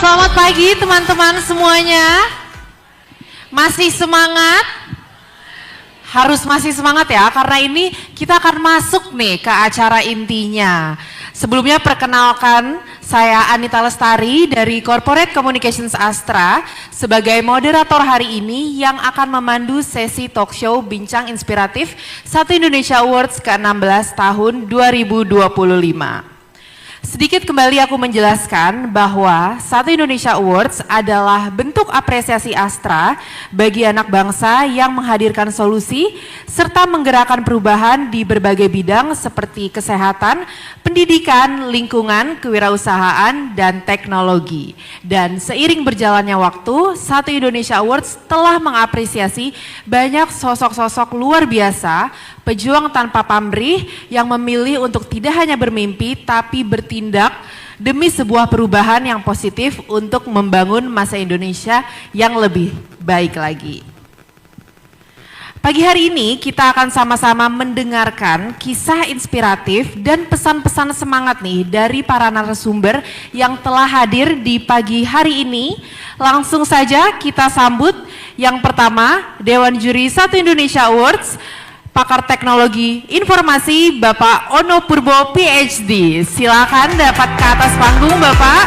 Selamat pagi teman-teman semuanya. Masih semangat? Harus masih semangat ya, karena ini kita akan masuk nih ke acara intinya. Sebelumnya perkenalkan, saya Anita Lestari dari Corporate Communications Astra sebagai moderator hari ini yang akan memandu sesi talk show Bincang Inspiratif Satu Indonesia Awards ke-16 tahun 2025. Sedikit kembali aku menjelaskan bahwa Satu Indonesia Awards adalah bentuk apresiasi Astra bagi anak bangsa yang menghadirkan solusi serta menggerakkan perubahan di berbagai bidang seperti kesehatan, pendidikan, lingkungan, kewirausahaan, dan teknologi. Dan seiring berjalannya waktu, Satu Indonesia Awards telah mengapresiasi banyak sosok-sosok luar biasa, pejuang tanpa pamrih yang memilih untuk tidak hanya bermimpi tapi bertindak demi sebuah perubahan yang positif untuk membangun masa Indonesia yang lebih baik lagi. Pagi hari ini kita akan sama-sama mendengarkan kisah inspiratif dan pesan-pesan semangat nih dari para narasumber yang telah hadir di pagi hari ini. Langsung saja kita sambut yang pertama Dewan Juri Satu Indonesia Awards, Pakar Teknologi Informasi Bapak Ono Purbo PhD. Silakan dapat ke atas panggung Bapak.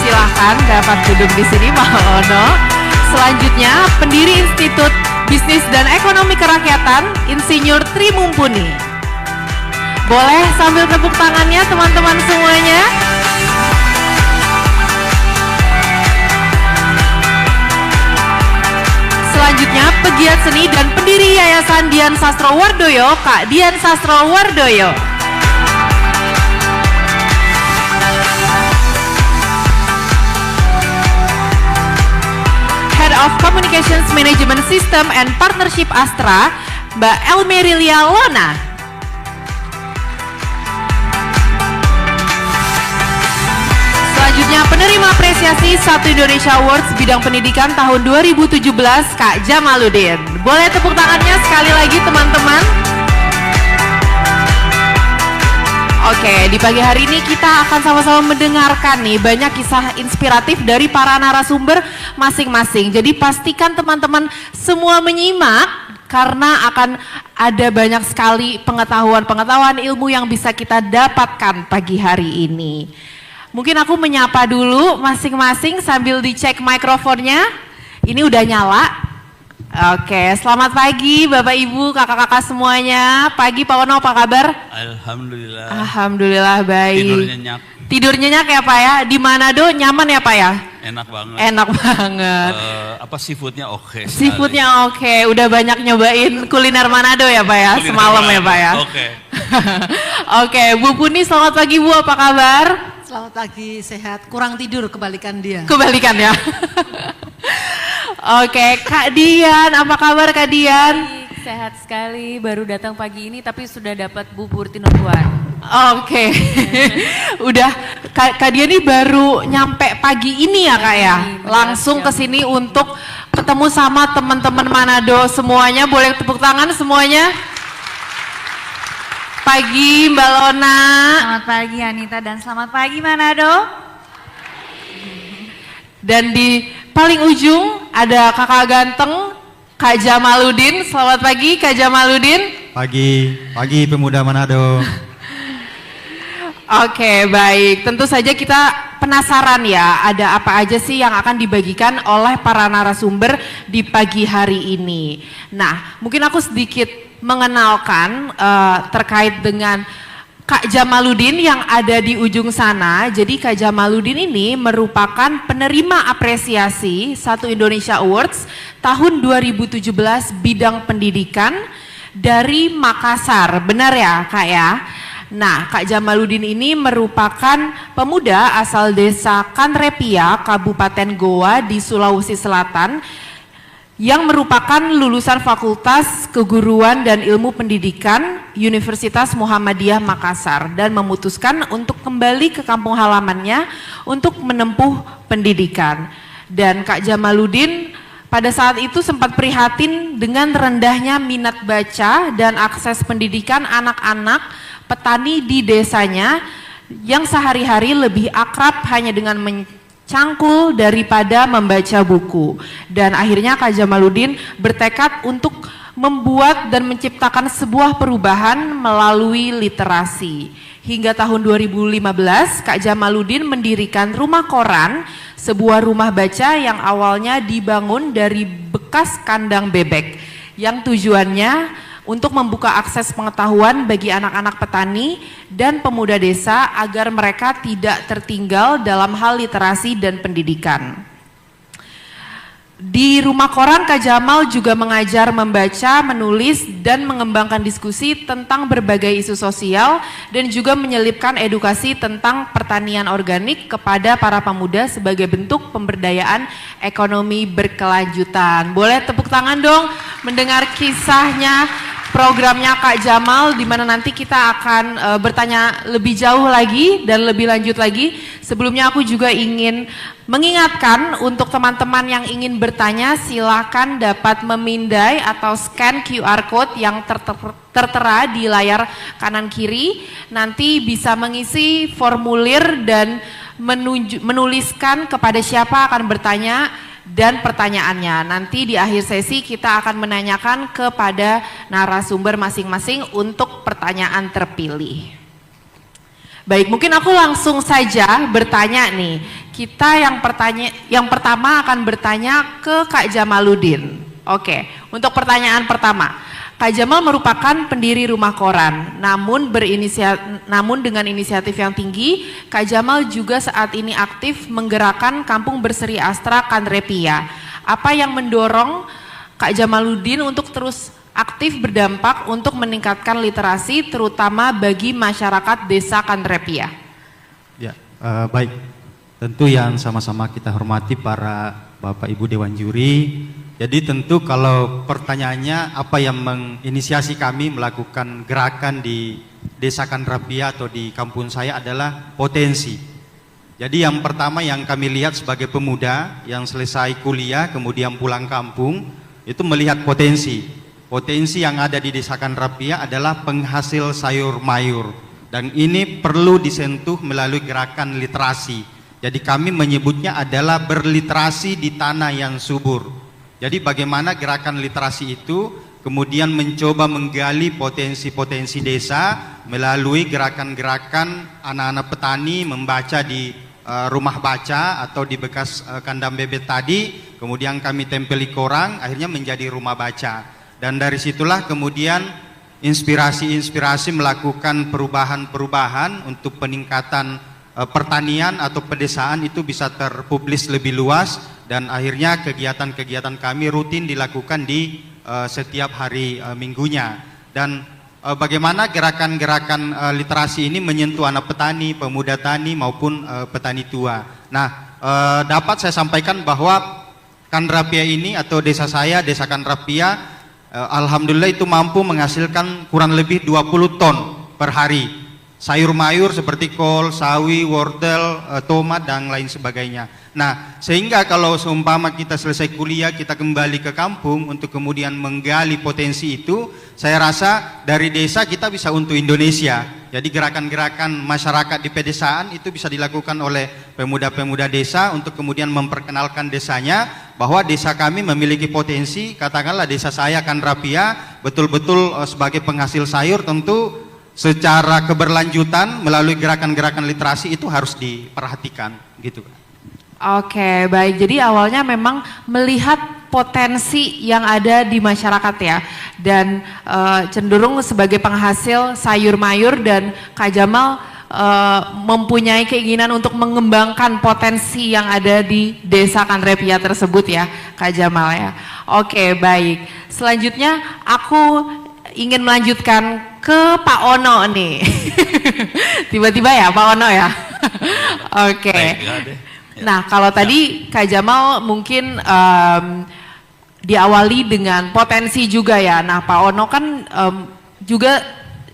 Silakan dapat duduk di sini Pak Ono. Selanjutnya pendiri Institut Bisnis dan Ekonomi Kerakyatan Insinyur Tri Mumpuni. Boleh sambil tepuk tangannya teman-teman semuanya. Selanjutnya pegiat seni dan pendiri Yayasan Dian Sastrowardoyo, Kak Dian Sastrowardoyo. Head of Communications Management System and Partnership Astra, Mbak Elmerilia Lona. Selanjutnya penerima apresiasi Satu Indonesia Awards bidang pendidikan tahun 2017 Kak Jamaludin. Boleh tepuk tangannya sekali lagi teman-teman. Oke, di pagi hari ini kita akan sama-sama mendengarkan nih banyak kisah inspiratif dari para narasumber masing-masing. Jadi pastikan teman-teman semua menyimak karena akan ada banyak sekali pengetahuan ilmu yang bisa kita dapatkan pagi hari ini. Mungkin aku menyapa dulu masing-masing sambil dicek mikrofonnya. Ini udah nyala. Oke, selamat pagi Bapak Ibu, kakak-kakak semuanya. Pagi Pak Ono, apa kabar? Alhamdulillah. Alhamdulillah baik. Tidur nyenyak. Tidur nyenyak ya Pak ya? Di Manado nyaman ya Pak ya? Enak banget. Enak banget. Seafoodnya oke. Seafoodnya oke. Udah banyak nyobain kuliner Manado ya Pak ya? Semalam ya Pak ya? Oke. Oke, Bu Puni selamat pagi Bu, apa kabar? Selamat pagi, sehat. Kurang tidur, kebalikan dia. Kebalikan ya. Oke, Kak Dian, apa kabar Kak Dian? Baik, sehat sekali, baru datang pagi ini tapi sudah dapat bubur tinubuan. Oke. Udah Kak Dian ini baru nyampe pagi ini ya Kak ya? Langsung ke sini untuk ketemu sama teman-teman Manado semuanya. Boleh tepuk tangan semuanya? Pagi Mbak Lona. Selamat pagi Anita dan selamat pagi Manado. Dan di paling ujung ada kakak ganteng Kak Jamaludin. Selamat pagi Kak Jamaludin. Pagi pemuda Manado. Oke, baik. Tentu saja kita penasaran ya, ada apa aja sih yang akan dibagikan oleh para narasumber di pagi hari ini. Nah, mungkin aku sedikit mengenalkan terkait dengan Kak Jamaludin yang ada di ujung sana. Jadi Kak Jamaludin ini merupakan penerima apresiasi Satu Indonesia Awards tahun 2017 bidang pendidikan dari Makassar. Benar ya Kak ya? Nah, Kak Jamaludin ini merupakan pemuda asal desa Kanrepia, Kabupaten Goa di Sulawesi Selatan yang merupakan lulusan Fakultas Keguruan dan Ilmu Pendidikan Universitas Muhammadiyah Makassar dan memutuskan untuk kembali ke kampung halamannya untuk menempuh pendidikan. Dan Kak Jamaludin pada saat itu sempat prihatin dengan rendahnya minat baca dan akses pendidikan anak-anak petani di desanya yang sehari-hari lebih akrab hanya dengan mencangkul daripada membaca buku. Dan akhirnya Kak Jamaluddin bertekad untuk membuat dan menciptakan sebuah perubahan melalui literasi. Hingga tahun 2015, Kak Jamaluddin mendirikan Rumah Koran, sebuah rumah baca yang awalnya dibangun dari bekas kandang bebek, yang tujuannya untuk membuka akses pengetahuan bagi anak-anak petani dan pemuda desa agar mereka tidak tertinggal dalam hal literasi dan pendidikan. Di Rumah Koran, Kak Jamal juga mengajar membaca, menulis, dan mengembangkan diskusi tentang berbagai isu sosial dan juga menyelipkan edukasi tentang pertanian organik kepada para pemuda sebagai bentuk pemberdayaan ekonomi berkelanjutan. Boleh tepuk tangan dong mendengar kisahnya, programnya Kak Jamal, di mana nanti kita akan bertanya lebih jauh lagi dan lebih lanjut lagi. Sebelumnya aku juga ingin mengingatkan untuk teman-teman yang ingin bertanya, silakan dapat memindai atau scan QR code yang tertera di layar kanan kiri. Nanti bisa mengisi formulir dan menuliskan kepada siapa akan bertanya dan pertanyaannya. Nanti di akhir sesi kita akan menanyakan kepada narasumber masing-masing untuk pertanyaan terpilih. Baik, mungkin aku langsung saja bertanya nih. Kita yang pertama akan bertanya ke Kak Jamaluddin. Oke, untuk pertanyaan pertama. Kak Jamal merupakan pendiri Rumah Koran, namun dengan inisiatif yang tinggi, Kak Jamal juga saat ini aktif menggerakkan Kampung Berseri Astra Kanrepia. Apa yang mendorong Kak Jamaluddin untuk terus aktif berdampak untuk meningkatkan literasi, terutama bagi masyarakat desa Kanrepia? Ya, baik. Tentu yang sama-sama kita hormati para Bapak Ibu Dewan Juri. Jadi tentu kalau pertanyaannya apa yang menginisiasi kami melakukan gerakan di Desa Kanrepia atau di kampung saya adalah potensi. Jadi yang pertama yang kami lihat sebagai pemuda yang selesai kuliah kemudian pulang kampung itu melihat potensi. Potensi yang ada di Desa Kanrepia adalah penghasil sayur mayur dan ini perlu disentuh melalui gerakan literasi. Jadi kami menyebutnya adalah berliterasi di tanah yang subur. Jadi bagaimana gerakan literasi itu kemudian mencoba menggali potensi-potensi desa melalui gerakan-gerakan anak-anak petani membaca di rumah baca atau di bekas kandang bebek tadi, kemudian kami tempeli koran, akhirnya menjadi rumah baca. Dan dari situlah kemudian inspirasi-inspirasi melakukan perubahan-perubahan untuk peningkatan pertanian atau pedesaan itu bisa terpublis lebih luas dan akhirnya kegiatan-kegiatan kami rutin dilakukan di setiap hari minggunya. Dan bagaimana gerakan-gerakan literasi ini menyentuh anak petani, pemuda tani maupun petani tua. Nah, dapat saya sampaikan bahwa Kanrepia ini atau desa saya, Desa Kanrepia, alhamdulillah itu mampu menghasilkan kurang lebih 20 ton per hari sayur mayur seperti kol, sawi, wortel, tomat dan lain sebagainya. Nah, sehingga kalau seumpama kita selesai kuliah kita kembali ke kampung untuk kemudian menggali potensi itu, saya rasa dari desa kita bisa untuk Indonesia. Jadi gerakan-gerakan masyarakat di pedesaan itu bisa dilakukan oleh pemuda-pemuda desa untuk kemudian memperkenalkan desanya bahwa desa kami memiliki potensi, katakanlah desa saya Kanrepia betul-betul sebagai penghasil sayur, tentu secara keberlanjutan melalui gerakan-gerakan literasi itu harus diperhatikan gitu. Oke, baik. Jadi awalnya memang melihat potensi yang ada di masyarakat ya, dan cenderung sebagai penghasil sayur mayur, dan Kak Jamal mempunyai keinginan untuk mengembangkan potensi yang ada di Desa Kanrepia tersebut ya, Kak Jamal ya. Oke, baik. Selanjutnya aku ingin melanjutkan ke Pak Ono nih. Tiba-tiba ya Pak Ono ya. Oke. Nah, kalau tadi Kak Jamal mungkin diawali dengan potensi juga ya. Nah, Pak Ono kan juga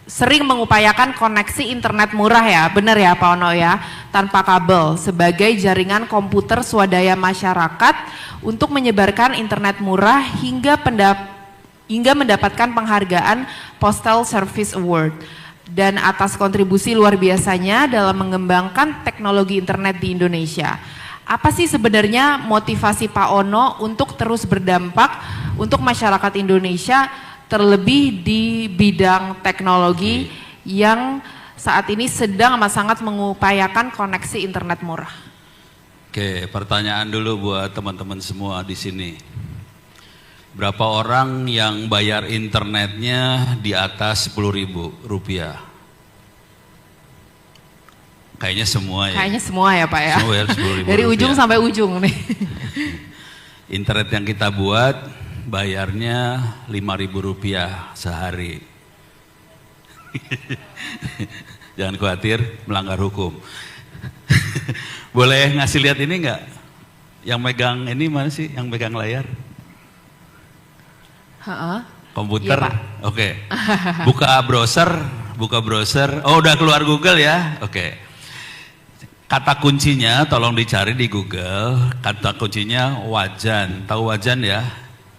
sering mengupayakan koneksi internet murah ya, benar ya Pak Ono ya, tanpa kabel sebagai jaringan komputer swadaya masyarakat untuk menyebarkan internet murah hingga mendapatkan penghargaan Postal Service Award. dan atas kontribusi luar biasanya dalam mengembangkan teknologi internet di Indonesia. Apa sih sebenarnya motivasi Pak Ono untuk terus berdampak untuk masyarakat Indonesia, terlebih di bidang teknologi yang saat ini sedang amat sangat mengupayakan koneksi internet murah? Oke, pertanyaan dulu buat teman-teman semua di sini. Berapa orang yang bayar internetnya di atas Rp10.000? Kayaknya semua ya. Kayaknya semua ya Pak ya. Semua bayar Rp10.000. Dari ujung sampai ujung nih. Internet yang kita buat bayarnya Rp5.000 sehari. Jangan khawatir, melanggar hukum. Boleh ngasih lihat ini enggak? Yang megang ini mana sih? Yang megang layar? Komputer? Iya, Pak. Oke. Buka browser. Oh, udah keluar Google ya? Oke. Kata kuncinya tolong dicari di Google. Kata kuncinya wajan. Tahu wajan ya?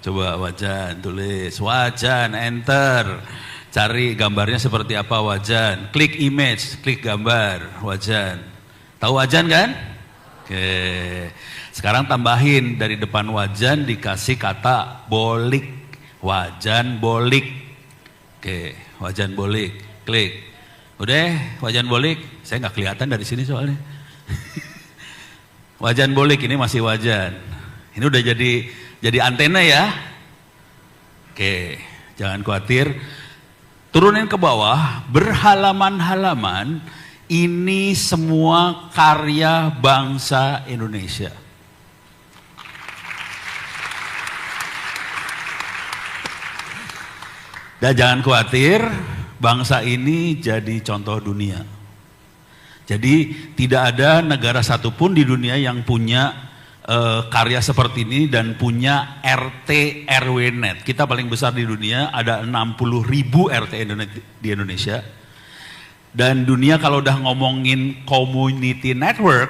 Coba wajan, tulis wajan, enter. Cari gambarnya seperti apa wajan. Klik image, klik gambar wajan. Tahu wajan kan? Oke. Sekarang tambahin dari depan wajan dikasih kata bolik. Wajan bolik. Oke, wajan bolik. Klik. Udah, wajan bolik. Saya nggak kelihatan dari sini soalnya. Wajan bolik ini masih wajan. Ini udah jadi antena ya. Oke, jangan khawatir. Turunin ke bawah, berhalaman-halaman, ini semua karya bangsa Indonesia. Dan jangan khawatir, bangsa ini jadi contoh dunia. Jadi tidak ada negara satupun di dunia yang punya karya seperti ini dan punya RT RW net. Kita paling besar di dunia, ada 60.000 RT di Indonesia. Dan dunia kalau udah ngomongin community network,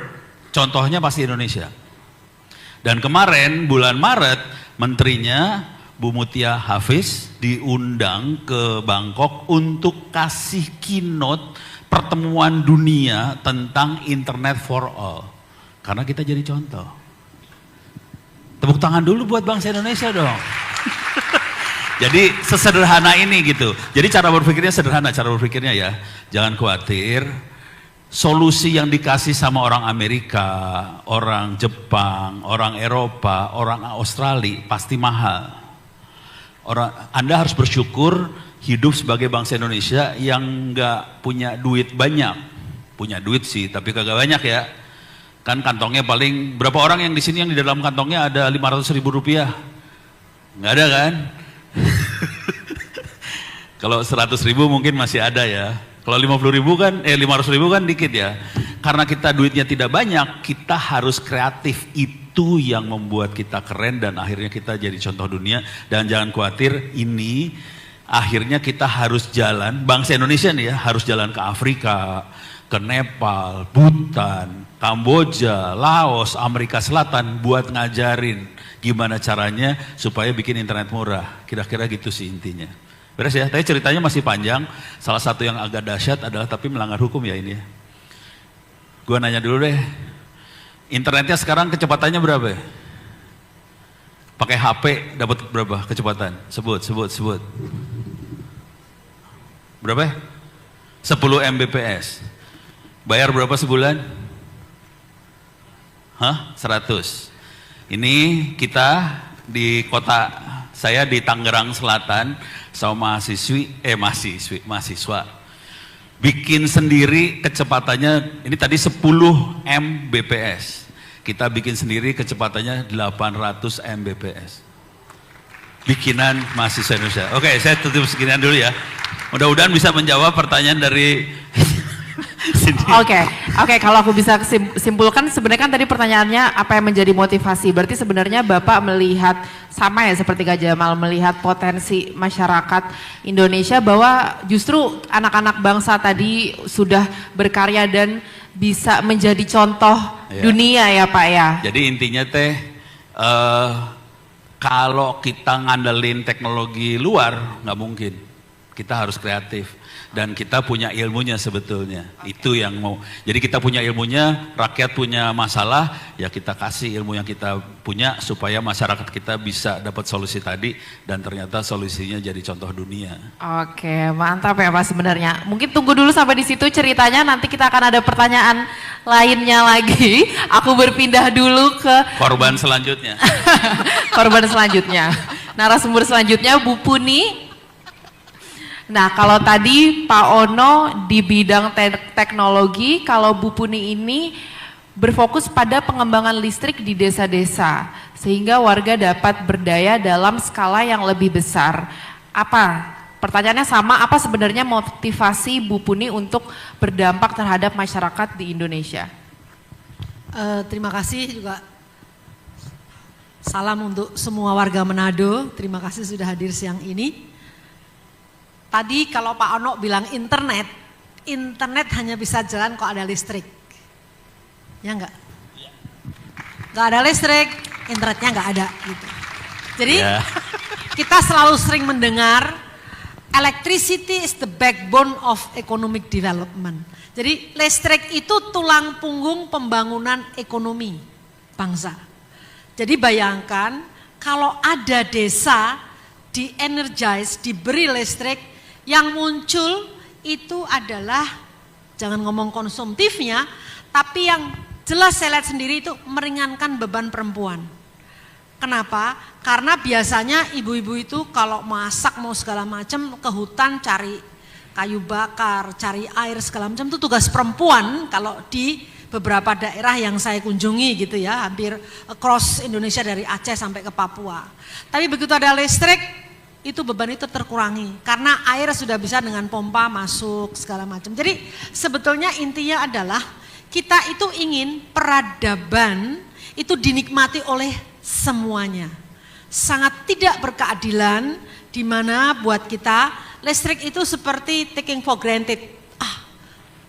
contohnya pasti Indonesia. Dan kemarin bulan Maret, menterinya Bu Mutia Hafiz diundang ke Bangkok untuk kasih keynote pertemuan dunia tentang internet for all. Karena kita jadi contoh. Tepuk tangan dulu buat bangsa Indonesia dong. Jadi sesederhana ini gitu. Jadi cara berpikirnya sederhana, cara berpikirnya ya. Jangan khawatir. Solusi yang dikasih sama orang Amerika, orang Jepang, orang Eropa, orang Australia pasti mahal. Anda harus bersyukur hidup sebagai bangsa Indonesia yang nggak punya duit banyak. Punya duit sih, tapi kagak banyak ya. Kan kantongnya paling, berapa orang yang di sini yang di dalam kantongnya ada 500.000 rupiah? Nggak ada kan? Kalau 100.000 mungkin masih ada ya. Kalau 50.000 kan, 500.000 kan dikit ya. Karena kita duitnya tidak banyak, kita harus kreatif. Itu yang membuat kita keren dan akhirnya kita jadi contoh dunia. Dan jangan khawatir, ini akhirnya kita harus jalan, bangsa Indonesia nih ya, harus jalan ke Afrika, ke Nepal, Bhutan, Kamboja, Laos, Amerika Selatan buat ngajarin gimana caranya supaya bikin internet murah. Kira-kira gitu sih intinya. Beres ya, tapi ceritanya masih panjang. Salah satu yang agak dahsyat adalah tapi melanggar hukum ya ini ya. Gua nanya dulu deh, internetnya sekarang kecepatannya berapa ya? Pakai HP dapat berapa kecepatan? Sebut. Berapa? 10 Mbps. Bayar berapa sebulan? Hah? 100. Ini kita di kota, saya di Tangerang Selatan sama mahasiswa bikin sendiri kecepatannya, ini tadi 10 Mbps. Kita bikin sendiri kecepatannya 800 Mbps. Bikinan mahasiswa Indonesia. Oke, saya tutup seginian dulu ya. Mudah-mudahan bisa menjawab pertanyaan dari Oke, kalau aku bisa simpulkan sebenarnya kan tadi pertanyaannya apa yang menjadi motivasi. Berarti sebenarnya Bapak melihat sama ya seperti Kak Jamal, melihat potensi masyarakat Indonesia bahwa justru anak-anak bangsa tadi sudah berkarya dan bisa menjadi contoh dunia ya Pak ya. Jadi intinya kalau kita ngandelin teknologi luar nggak mungkin. Kita harus kreatif dan kita punya ilmunya sebetulnya. Itu yang mau. Jadi kita punya ilmunya, rakyat punya masalah, ya kita kasih ilmu yang kita punya supaya masyarakat kita bisa dapat solusi tadi dan ternyata solusinya jadi contoh dunia. Oke, mantap ya Pak sebenarnya. Mungkin tunggu dulu sampai di situ ceritanya, nanti kita akan ada pertanyaan lainnya lagi. Aku berpindah dulu ke Korban selanjutnya. korban selanjutnya. Narasumber selanjutnya Bu Puni. Nah, kalau tadi Pak Ono di bidang teknologi, kalau Bu Puni ini berfokus pada pengembangan listrik di desa-desa, sehingga warga dapat berdaya dalam skala yang lebih besar. Apa? Pertanyaannya sama, apa sebenarnya motivasi Bu Puni untuk berdampak terhadap masyarakat di Indonesia? Terima kasih juga. Salam untuk semua warga Manado. Terima kasih sudah hadir siang ini. Tadi kalau Pak Ono bilang internet hanya bisa jalan kalau ada listrik. Ya enggak? Enggak ada listrik, internetnya enggak ada gitu. Jadi kita selalu sering mendengar electricity is the backbone of economic development. Jadi listrik itu tulang punggung pembangunan ekonomi bangsa. Jadi bayangkan kalau ada desa di-energize, diberi listrik, yang muncul itu adalah, jangan ngomong konsumtifnya, tapi yang jelas saya lihat sendiri itu meringankan beban perempuan. Kenapa? Karena biasanya ibu-ibu itu kalau masak mau segala macam ke hutan cari kayu bakar, cari air segala macam, itu tugas perempuan kalau di beberapa daerah yang saya kunjungi gitu ya, hampir across Indonesia dari Aceh sampai ke Papua. Tapi begitu ada listrik, itu beban itu terkurangi karena air sudah bisa dengan pompa masuk segala macam. Jadi sebetulnya intinya adalah kita itu ingin peradaban itu dinikmati oleh semuanya. Sangat tidak berkeadilan di mana buat kita listrik itu seperti taking for granted.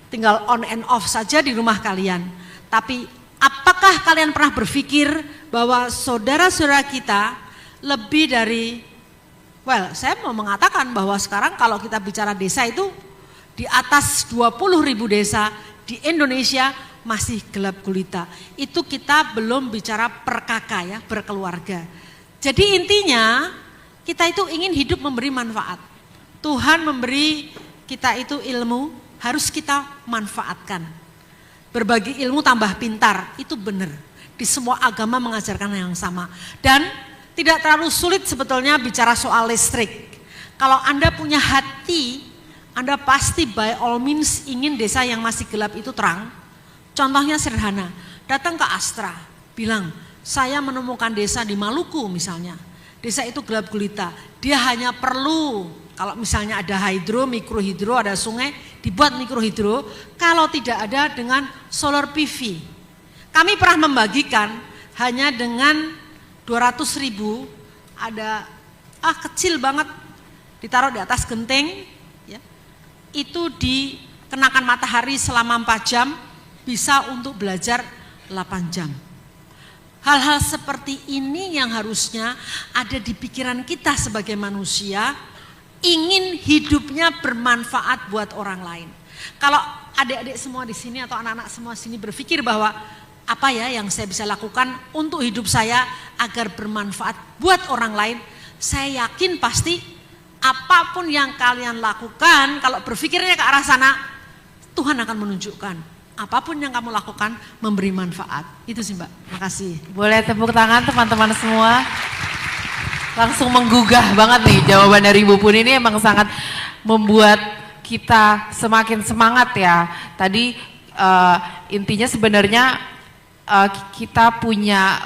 Tinggal on and off saja di rumah kalian. Tapi apakah kalian pernah berpikir bahwa saudara-saudara kita lebih dari, saya mau mengatakan bahwa sekarang kalau kita bicara desa itu di atas 20.000 desa di Indonesia masih gelap gulita. Itu kita belum bicara per kakak ya, berkeluarga. Jadi intinya kita itu ingin hidup memberi manfaat. Tuhan memberi kita itu ilmu, harus kita manfaatkan. Berbagi ilmu tambah pintar, itu benar. Di semua agama mengajarkan yang sama. Dan tidak terlalu sulit sebetulnya bicara soal listrik. Kalau Anda punya hati, Anda pasti by all means ingin desa yang masih gelap itu terang. Contohnya sederhana, datang ke Astra, bilang, saya menemukan desa di Maluku misalnya. Desa itu gelap gulita, dia hanya perlu, kalau misalnya ada hidro, mikrohidro, ada sungai, dibuat mikrohidro, kalau tidak ada dengan solar PV. Kami pernah membagikan hanya dengan 200.000 ada kecil banget ditaruh di atas genteng ya. Itu dikenakan matahari selama 4 jam bisa untuk belajar 8 jam. Hal-hal seperti ini yang harusnya ada di pikiran kita sebagai manusia, ingin hidupnya bermanfaat buat orang lain. Kalau adik-adik semua di sini atau anak-anak semua sini berpikir bahwa apa ya yang saya bisa lakukan untuk hidup saya agar bermanfaat buat orang lain, saya yakin pasti apapun yang kalian lakukan, kalau berpikirnya ke arah sana, Tuhan akan menunjukkan apapun yang kamu lakukan memberi manfaat. Itu sih Mbak, makasih. Boleh tepuk tangan teman-teman semua. Langsung menggugah banget nih jawaban dari Bu Puni, ini emang sangat membuat kita semakin semangat ya. Tadi intinya sebenarnya kita punya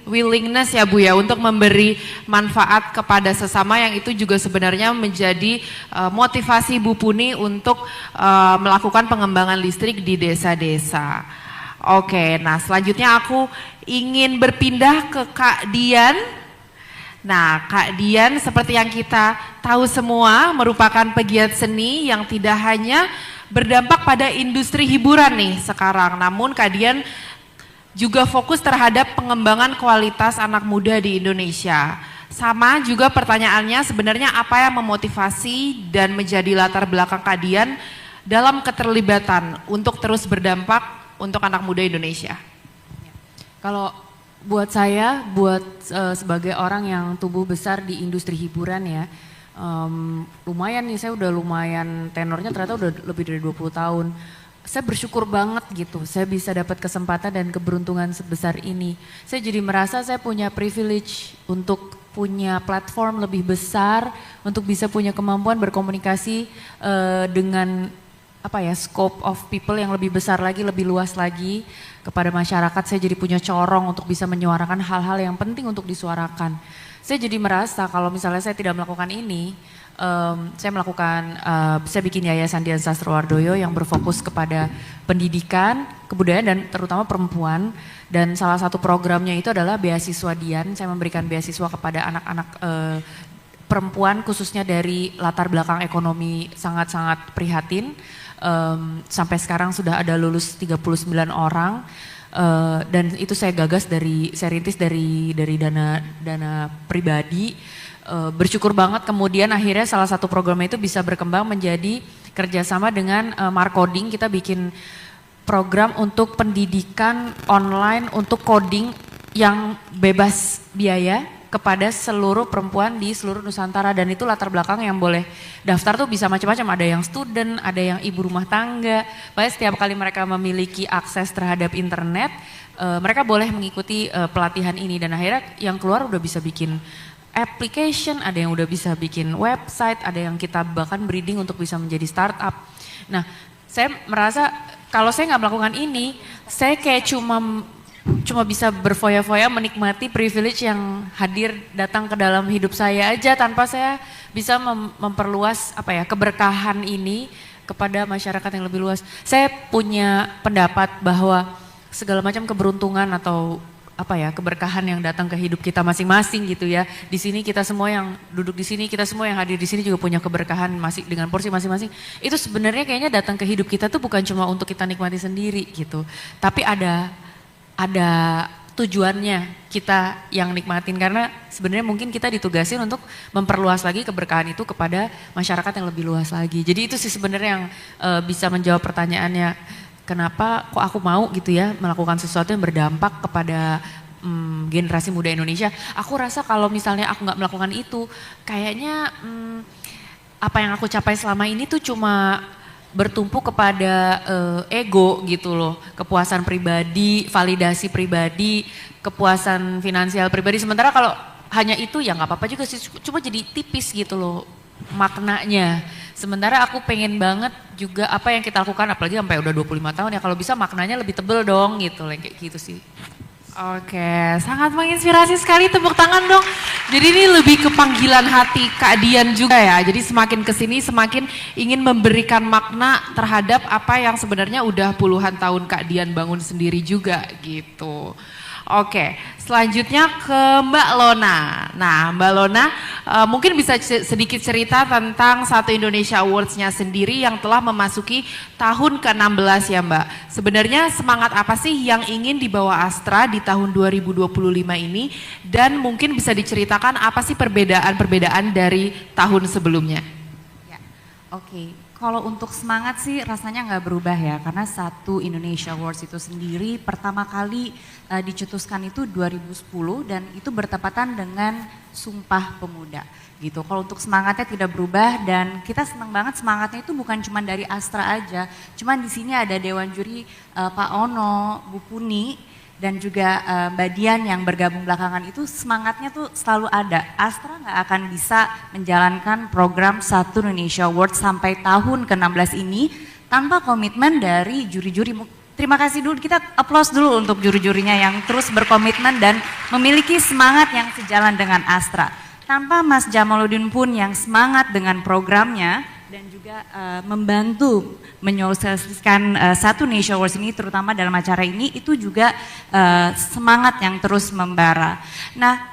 willingness ya Bu ya untuk memberi manfaat kepada sesama, yang itu juga sebenarnya menjadi motivasi Bu Puni untuk melakukan pengembangan listrik di desa-desa. Oke, nah selanjutnya aku ingin berpindah ke Kak Dian. Nah, Kak Dian seperti yang kita tahu semua merupakan pegiat seni yang tidak hanya berdampak pada industri hiburan nih sekarang, namun Kak Dian juga fokus terhadap pengembangan kualitas anak muda di Indonesia. Sama juga pertanyaannya, sebenarnya apa yang memotivasi dan menjadi latar belakang Kak Dian dalam keterlibatan untuk terus berdampak untuk anak muda Indonesia? Kalau buat saya, sebagai orang yang tumbuh besar di industri hiburan ya, lumayan nih, saya udah lumayan tenornya ternyata udah lebih dari 20 tahun. Saya bersyukur banget gitu, saya bisa dapat kesempatan dan keberuntungan sebesar ini. Saya jadi merasa saya punya privilege untuk punya platform lebih besar, untuk bisa punya kemampuan berkomunikasi dengan scope of people yang lebih besar lagi, lebih luas lagi kepada masyarakat. Saya jadi punya corong untuk bisa menyuarakan hal-hal yang penting untuk disuarakan. Saya jadi merasa kalau misalnya saya tidak melakukan ini, saya bikin Yayasan Dian Sastrowardoyo yang berfokus kepada pendidikan, kebudayaan dan terutama perempuan. Dan salah satu programnya itu adalah beasiswa Dian. Saya memberikan beasiswa kepada anak-anak perempuan khususnya dari latar belakang ekonomi sangat-sangat prihatin. Sampai sekarang sudah ada lulus 39 orang. Dan itu saya gagas saya rintis dari dana pribadi. Bersyukur banget kemudian akhirnya salah satu programnya itu bisa berkembang menjadi kerjasama dengan Markoding. Kita bikin program untuk pendidikan online untuk coding yang bebas biaya kepada seluruh perempuan di seluruh Nusantara, dan itu latar belakang yang boleh daftar tuh bisa macam-macam, ada yang student, ada yang ibu rumah tangga. Bahkan setiap kali mereka memiliki akses terhadap internet, mereka boleh mengikuti pelatihan ini, dan akhirnya yang keluar udah bisa bikin application, ada yang udah bisa bikin website, ada yang kita bahkan breeding untuk bisa menjadi startup. Nah, saya merasa kalau saya nggak melakukan ini, saya kayak cuma bisa berfoya-foya menikmati privilege yang hadir datang ke dalam hidup saya aja tanpa saya bisa memperluas keberkahan ini kepada masyarakat yang lebih luas. Saya punya pendapat bahwa segala macam keberuntungan atau keberkahan yang datang ke hidup kita masing-masing gitu ya. Di sini kita semua yang duduk di sini, kita semua yang hadir di sini juga punya keberkahan masih dengan porsi masing-masing. Itu sebenarnya kayaknya datang ke hidup kita tuh bukan cuma untuk kita nikmati sendiri gitu. Tapi ada tujuannya kita yang nikmatin, karena sebenarnya mungkin kita ditugasin untuk memperluas lagi keberkahan itu kepada masyarakat yang lebih luas lagi. Jadi itu sih sebenarnya yang bisa menjawab pertanyaannya, kenapa kok aku mau gitu ya melakukan sesuatu yang berdampak kepada generasi muda Indonesia. Aku rasa kalau misalnya aku nggak melakukan itu, kayaknya apa yang aku capai selama ini tuh cuma bertumpu kepada ego gitu loh, kepuasan pribadi, validasi pribadi, kepuasan finansial pribadi. Sementara kalau hanya itu ya nggak apa-apa juga sih, cuma jadi tipis gitu loh maknanya. Sementara aku pengen banget juga apa yang kita lakukan, apalagi sampai udah 25 tahun ya, kalau bisa maknanya lebih tebel dong gitu, kayak gitu sih. Oke, sangat menginspirasi sekali, tepuk tangan dong. Jadi ini lebih ke panggilan hati Kak Dian juga ya. Jadi semakin kesini semakin ingin memberikan makna terhadap apa yang sebenarnya udah puluhan tahun Kak Dian bangun sendiri juga gitu. Oke, selanjutnya ke Mbak Lona. Nah, Mbak Lona mungkin bisa sedikit cerita tentang Satu Indonesia Awards-nya sendiri yang telah memasuki tahun ke-16 ya Mbak. Sebenarnya semangat apa sih yang ingin dibawa Astra di tahun 2025 ini, dan mungkin bisa diceritakan apa sih perbedaan-perbedaan dari tahun sebelumnya? Ya, oke. Kalau untuk semangat sih rasanya nggak berubah ya, karena Satu Indonesia Awards itu sendiri pertama kali dicetuskan itu 2010 dan itu bertepatan dengan Sumpah Pemuda gitu. Kalau untuk semangatnya tidak berubah, dan kita senang banget semangatnya itu bukan cuma dari Astra aja, cuman di sini ada Dewan Juri Pak Ono, Bu Puni, dan juga Mbak Dian yang bergabung belakangan itu semangatnya tuh selalu ada. Astra nggak akan bisa menjalankan program Satu Indonesia Awards sampai tahun ke-16 ini tanpa komitmen dari juri-juri. Terima kasih dulu, kita applause dulu untuk juri-jurinya yang terus berkomitmen dan memiliki semangat yang sejalan dengan Astra. Tanpa Mas Jamaluddin pun yang semangat dengan programnya dan juga membantu menyukseskan Satu Indonesia Awards ini, terutama dalam acara ini, itu juga semangat yang terus membara. Nah,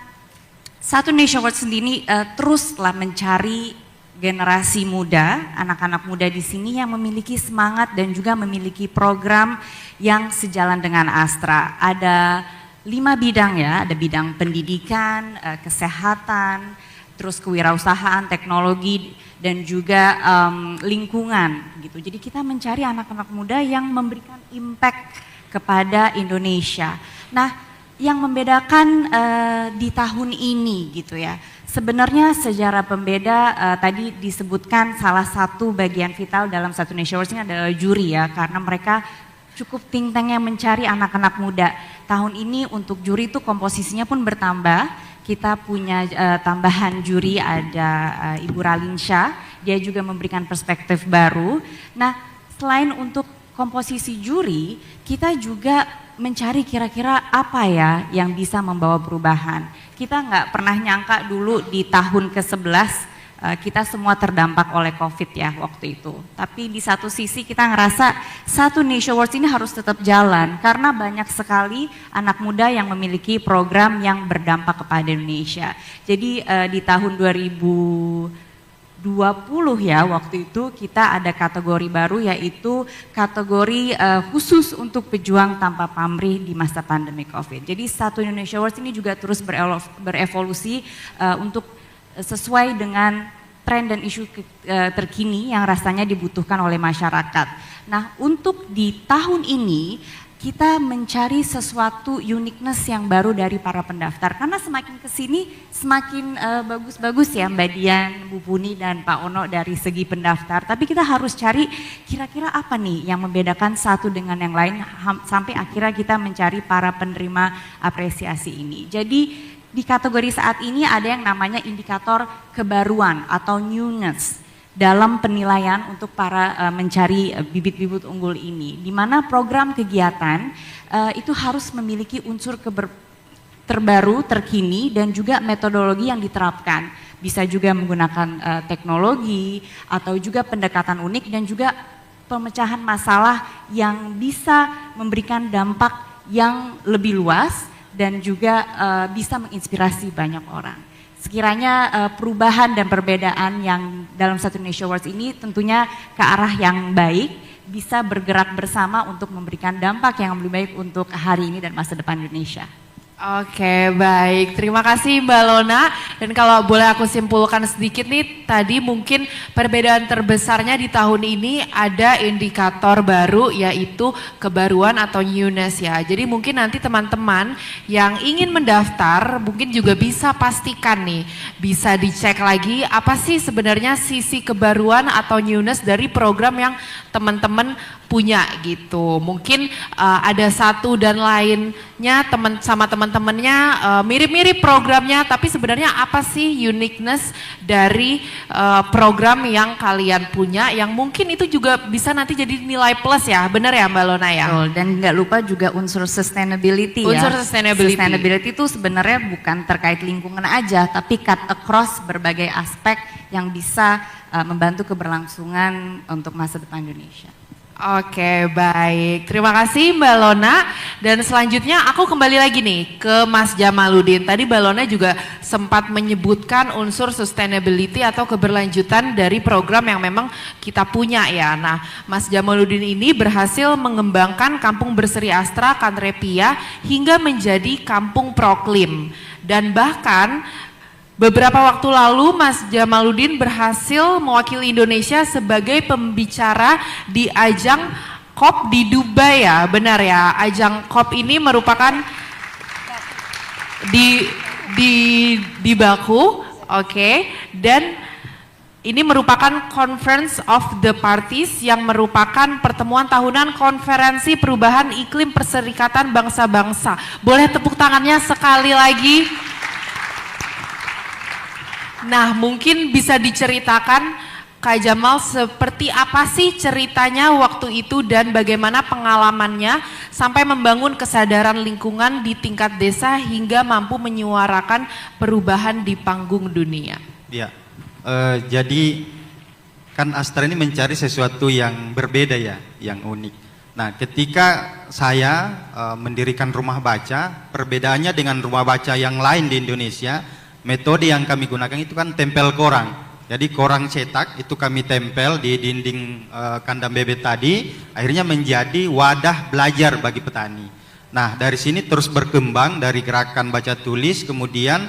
Satu Indonesia Awards sendiri teruslah mencari generasi muda, anak-anak muda di sini yang memiliki semangat dan juga memiliki program yang sejalan dengan Astra. Ada 5 bidang ya, ada bidang pendidikan, kesehatan, terus kewirausahaan, teknologi, dan juga lingkungan gitu. Jadi kita mencari anak-anak muda yang memberikan impact kepada Indonesia. Nah, yang membedakan di tahun ini gitu ya, sebenarnya sejarah pembeda tadi disebutkan salah satu bagian vital dalam Satu Indonesia Awards ini adalah juri ya, karena mereka cukup think tank yang mencari anak-anak muda. Tahun ini untuk juri itu komposisinya pun bertambah. Kita punya tambahan juri, ada Ibu Ralinsyah, dia juga memberikan perspektif baru. Nah, selain untuk komposisi juri, kita juga mencari kira-kira apa ya yang bisa membawa perubahan. Kita nggak pernah nyangka dulu di tahun ke-11 kita semua terdampak oleh COVID ya waktu itu. Tapi di satu sisi kita ngerasa Satu Indonesia Awards ini harus tetap jalan karena banyak sekali anak muda yang memiliki program yang berdampak kepada Indonesia. Jadi di tahun 2020 ya waktu itu kita ada kategori baru yaitu kategori khusus untuk pejuang tanpa pamrih di masa pandemi COVID. Jadi Satu Indonesia Awards ini juga terus berevolusi untuk sesuai dengan tren dan isu terkini yang rasanya dibutuhkan oleh masyarakat. Nah, untuk di tahun ini kita mencari sesuatu uniqueness yang baru dari para pendaftar. Karena semakin kesini semakin bagus-bagus ya Mbak Dian, Bu Puni dan Pak Ono dari segi pendaftar. Tapi kita harus cari kira-kira apa nih yang membedakan satu dengan yang lain sampai akhirnya kita mencari para penerima apresiasi ini. Jadi di kategori saat ini ada yang namanya indikator kebaruan atau newness dalam penilaian untuk para mencari bibit-bibit unggul ini. Di mana program kegiatan itu harus memiliki unsur terbaru, terkini dan juga metodologi yang diterapkan. Bisa juga menggunakan teknologi atau juga pendekatan unik dan juga pemecahan masalah yang bisa memberikan dampak yang lebih luas dan juga bisa menginspirasi banyak orang. Sekiranya perubahan dan perbedaan yang dalam Satu Indonesia Awards ini tentunya ke arah yang baik, bisa bergerak bersama untuk memberikan dampak yang lebih baik untuk hari ini dan masa depan Indonesia. Oke, baik. Terima kasih Mbak Lona. Dan kalau boleh aku simpulkan sedikit nih, tadi mungkin perbedaan terbesarnya di tahun ini ada indikator baru yaitu kebaruan atau newness ya. Jadi mungkin nanti teman-teman yang ingin mendaftar mungkin juga bisa pastikan nih, bisa dicek lagi apa sih sebenarnya sisi kebaruan atau newness dari program yang teman-teman punya gitu. Mungkin ada satu dan lainnya sama teman-temannya mirip-mirip programnya, tapi sebenarnya apa sih uniqueness dari program yang kalian punya yang mungkin itu juga bisa nanti jadi nilai plus ya, benar ya Mbak Lona ya? Betul, dan nggak lupa juga unsur sustainability ya. Unsur sustainability. Sustainability itu sebenarnya bukan terkait lingkungan aja, tapi cut across berbagai aspek yang bisa membantu keberlangsungan untuk masa depan Indonesia. Oke, baik. Terima kasih Mbak Lona. Dan selanjutnya aku kembali lagi nih ke Mas Jamaludin. Tadi Mbak Lona juga sempat menyebutkan unsur sustainability atau keberlanjutan dari program yang memang kita punya ya. Nah, Mas Jamaludin ini berhasil mengembangkan Kampung Berseri Astra Kanrepia hingga menjadi Kampung Proklim. Dan bahkan beberapa waktu lalu Mas Jamaludin berhasil mewakili Indonesia sebagai pembicara di ajang COP di Dubai ya, benar ya. Ajang COP ini merupakan di Baku, oke. Dan ini merupakan Conference of the Parties yang merupakan pertemuan tahunan konferensi perubahan iklim Perserikatan Bangsa-Bangsa. Boleh tepuk tangannya sekali lagi. Nah, mungkin bisa diceritakan Kak Jamal seperti apa sih ceritanya waktu itu dan bagaimana pengalamannya sampai membangun kesadaran lingkungan di tingkat desa hingga mampu menyuarakan perubahan di panggung dunia. Ya, jadi kan Astra ini mencari sesuatu yang berbeda ya, yang unik. Nah, ketika saya mendirikan rumah baca, perbedaannya dengan rumah baca yang lain di Indonesia, metode yang kami gunakan itu kan tempel korang. Jadi korang cetak itu kami tempel di dinding kandang bebek tadi, akhirnya menjadi wadah belajar bagi petani. Nah, dari sini terus berkembang dari gerakan baca tulis, kemudian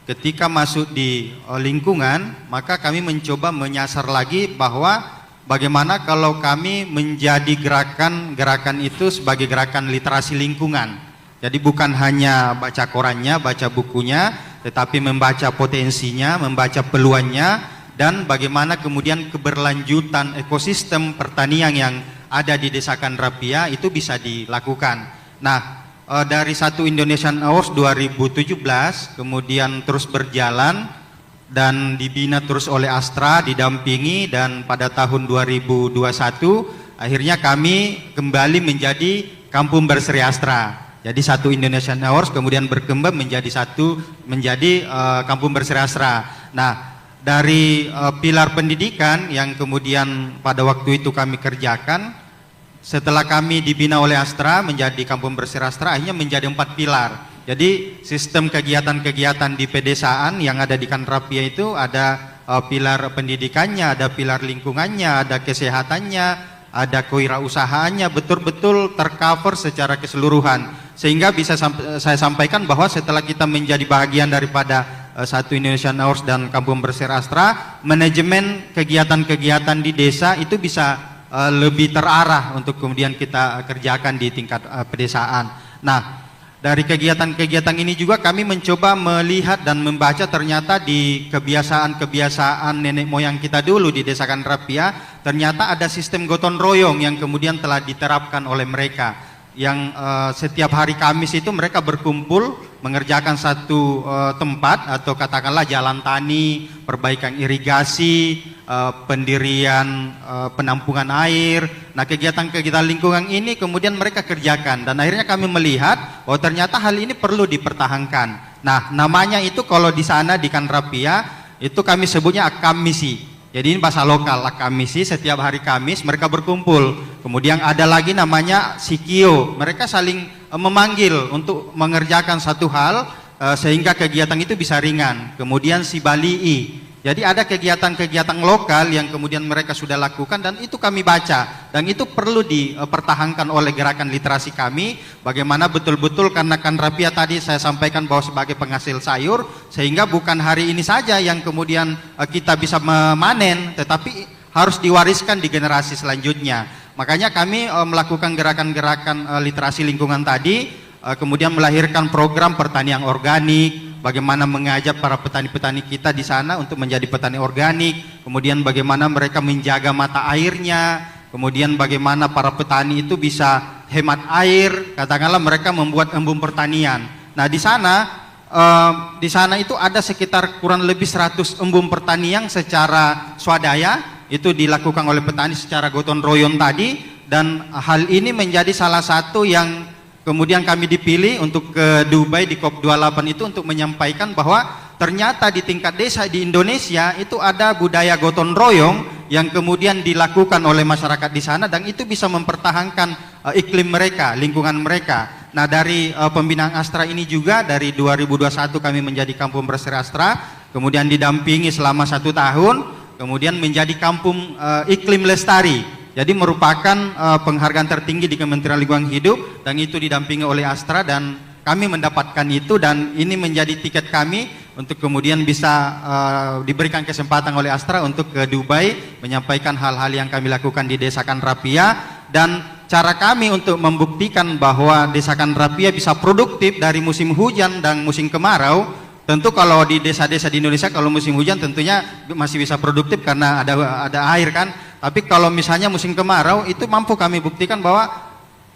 ketika masuk di lingkungan, maka kami mencoba menyasar lagi bahwa bagaimana kalau kami menjadi gerakan itu sebagai gerakan literasi lingkungan. Jadi bukan hanya baca korannya, baca bukunya, tetapi membaca potensinya, membaca peluangnya, dan bagaimana kemudian keberlanjutan ekosistem pertanian yang ada di Desa Kandrapia itu bisa dilakukan. Nah, dari satu Indonesian Awards 2017 kemudian terus berjalan dan dibina terus oleh Astra, didampingi, dan pada tahun 2021 akhirnya kami kembali menjadi Kampung Berseri Astra. Jadi satu Indonesian Awards kemudian berkembang menjadi Kampung Berseri Astra. Nah, dari pilar pendidikan yang kemudian pada waktu itu kami kerjakan, setelah kami dibina oleh Astra menjadi Kampung Berseri Astra, akhirnya menjadi 4 pilar. Jadi sistem kegiatan-kegiatan di pedesaan yang ada di Kandrapia itu ada pilar pendidikannya, ada pilar lingkungannya, ada kesehatannya, ada kewirausahaannya, betul-betul tercover secara keseluruhan. Sehingga bisa saya sampaikan bahwa setelah kita menjadi bagian daripada satu Indonesian Awards dan Kampung Berseri Astra, manajemen kegiatan-kegiatan di desa itu bisa lebih terarah untuk kemudian kita kerjakan di tingkat pedesaan. Nah, dari kegiatan-kegiatan ini juga kami mencoba melihat dan membaca ternyata di kebiasaan-kebiasaan nenek moyang kita dulu di Desa Kandrapia, ternyata ada sistem gotong royong yang kemudian telah diterapkan oleh mereka. Yang setiap hari Kamis itu mereka berkumpul mengerjakan satu tempat atau katakanlah jalan tani, perbaikan irigasi, pendirian penampungan air. Nah, kegiatan-kegiatan lingkungan ini kemudian mereka kerjakan, dan akhirnya kami melihat bahwa ternyata hal ini perlu dipertahankan. Nah, namanya itu kalau di sana di Kandrapia itu kami sebutnya akamisi. Jadi ini bahasa lokal, akamisi. Setiap hari Kamis mereka berkumpul. Kemudian ada lagi namanya sikio. Mereka saling memanggil untuk mengerjakan satu hal sehingga kegiatan itu bisa ringan. Kemudian sibalii. Jadi ada kegiatan-kegiatan lokal yang kemudian mereka sudah lakukan dan itu kami baca. Dan itu perlu dipertahankan oleh gerakan literasi kami. Bagaimana betul-betul, karena Kandrapia tadi saya sampaikan bahwa sebagai penghasil sayur, sehingga bukan hari ini saja yang kemudian kita bisa memanen, tetapi harus diwariskan di generasi selanjutnya. Makanya kami melakukan gerakan-gerakan literasi lingkungan tadi, kemudian melahirkan program pertanian organik, bagaimana mengajak para petani-petani kita di sana untuk menjadi petani organik, kemudian bagaimana mereka menjaga mata airnya, kemudian bagaimana para petani itu bisa hemat air, katakanlah mereka membuat embung pertanian. Nah, di sana itu ada sekitar kurang lebih 100 embung pertanian secara swadaya, itu dilakukan oleh petani secara gotong royong tadi, dan hal ini menjadi salah satu yang kemudian kami dipilih untuk ke Dubai di COP28 itu untuk menyampaikan bahwa ternyata di tingkat desa di Indonesia itu ada budaya gotong royong yang kemudian dilakukan oleh masyarakat di sana, dan itu bisa mempertahankan iklim mereka, lingkungan mereka. Nah, dari pembinaan Astra ini juga dari 2021 kami menjadi Kampung Berseri Astra, kemudian didampingi selama 1 tahun, kemudian menjadi Kampung Iklim Lestari. Jadi merupakan penghargaan tertinggi di Kementerian Lingkungan Hidup, dan itu didampingi oleh Astra, dan kami mendapatkan itu, dan ini menjadi tiket kami untuk kemudian bisa diberikan kesempatan oleh Astra untuk ke Dubai menyampaikan hal-hal yang kami lakukan di Desa Kandrapia. Dan cara kami untuk membuktikan bahwa Desa Kandrapia bisa produktif dari musim hujan dan musim kemarau. Tentu kalau di desa-desa di Indonesia kalau musim hujan tentunya masih bisa produktif karena ada air kan. Tapi kalau misalnya musim kemarau itu mampu kami buktikan bahwa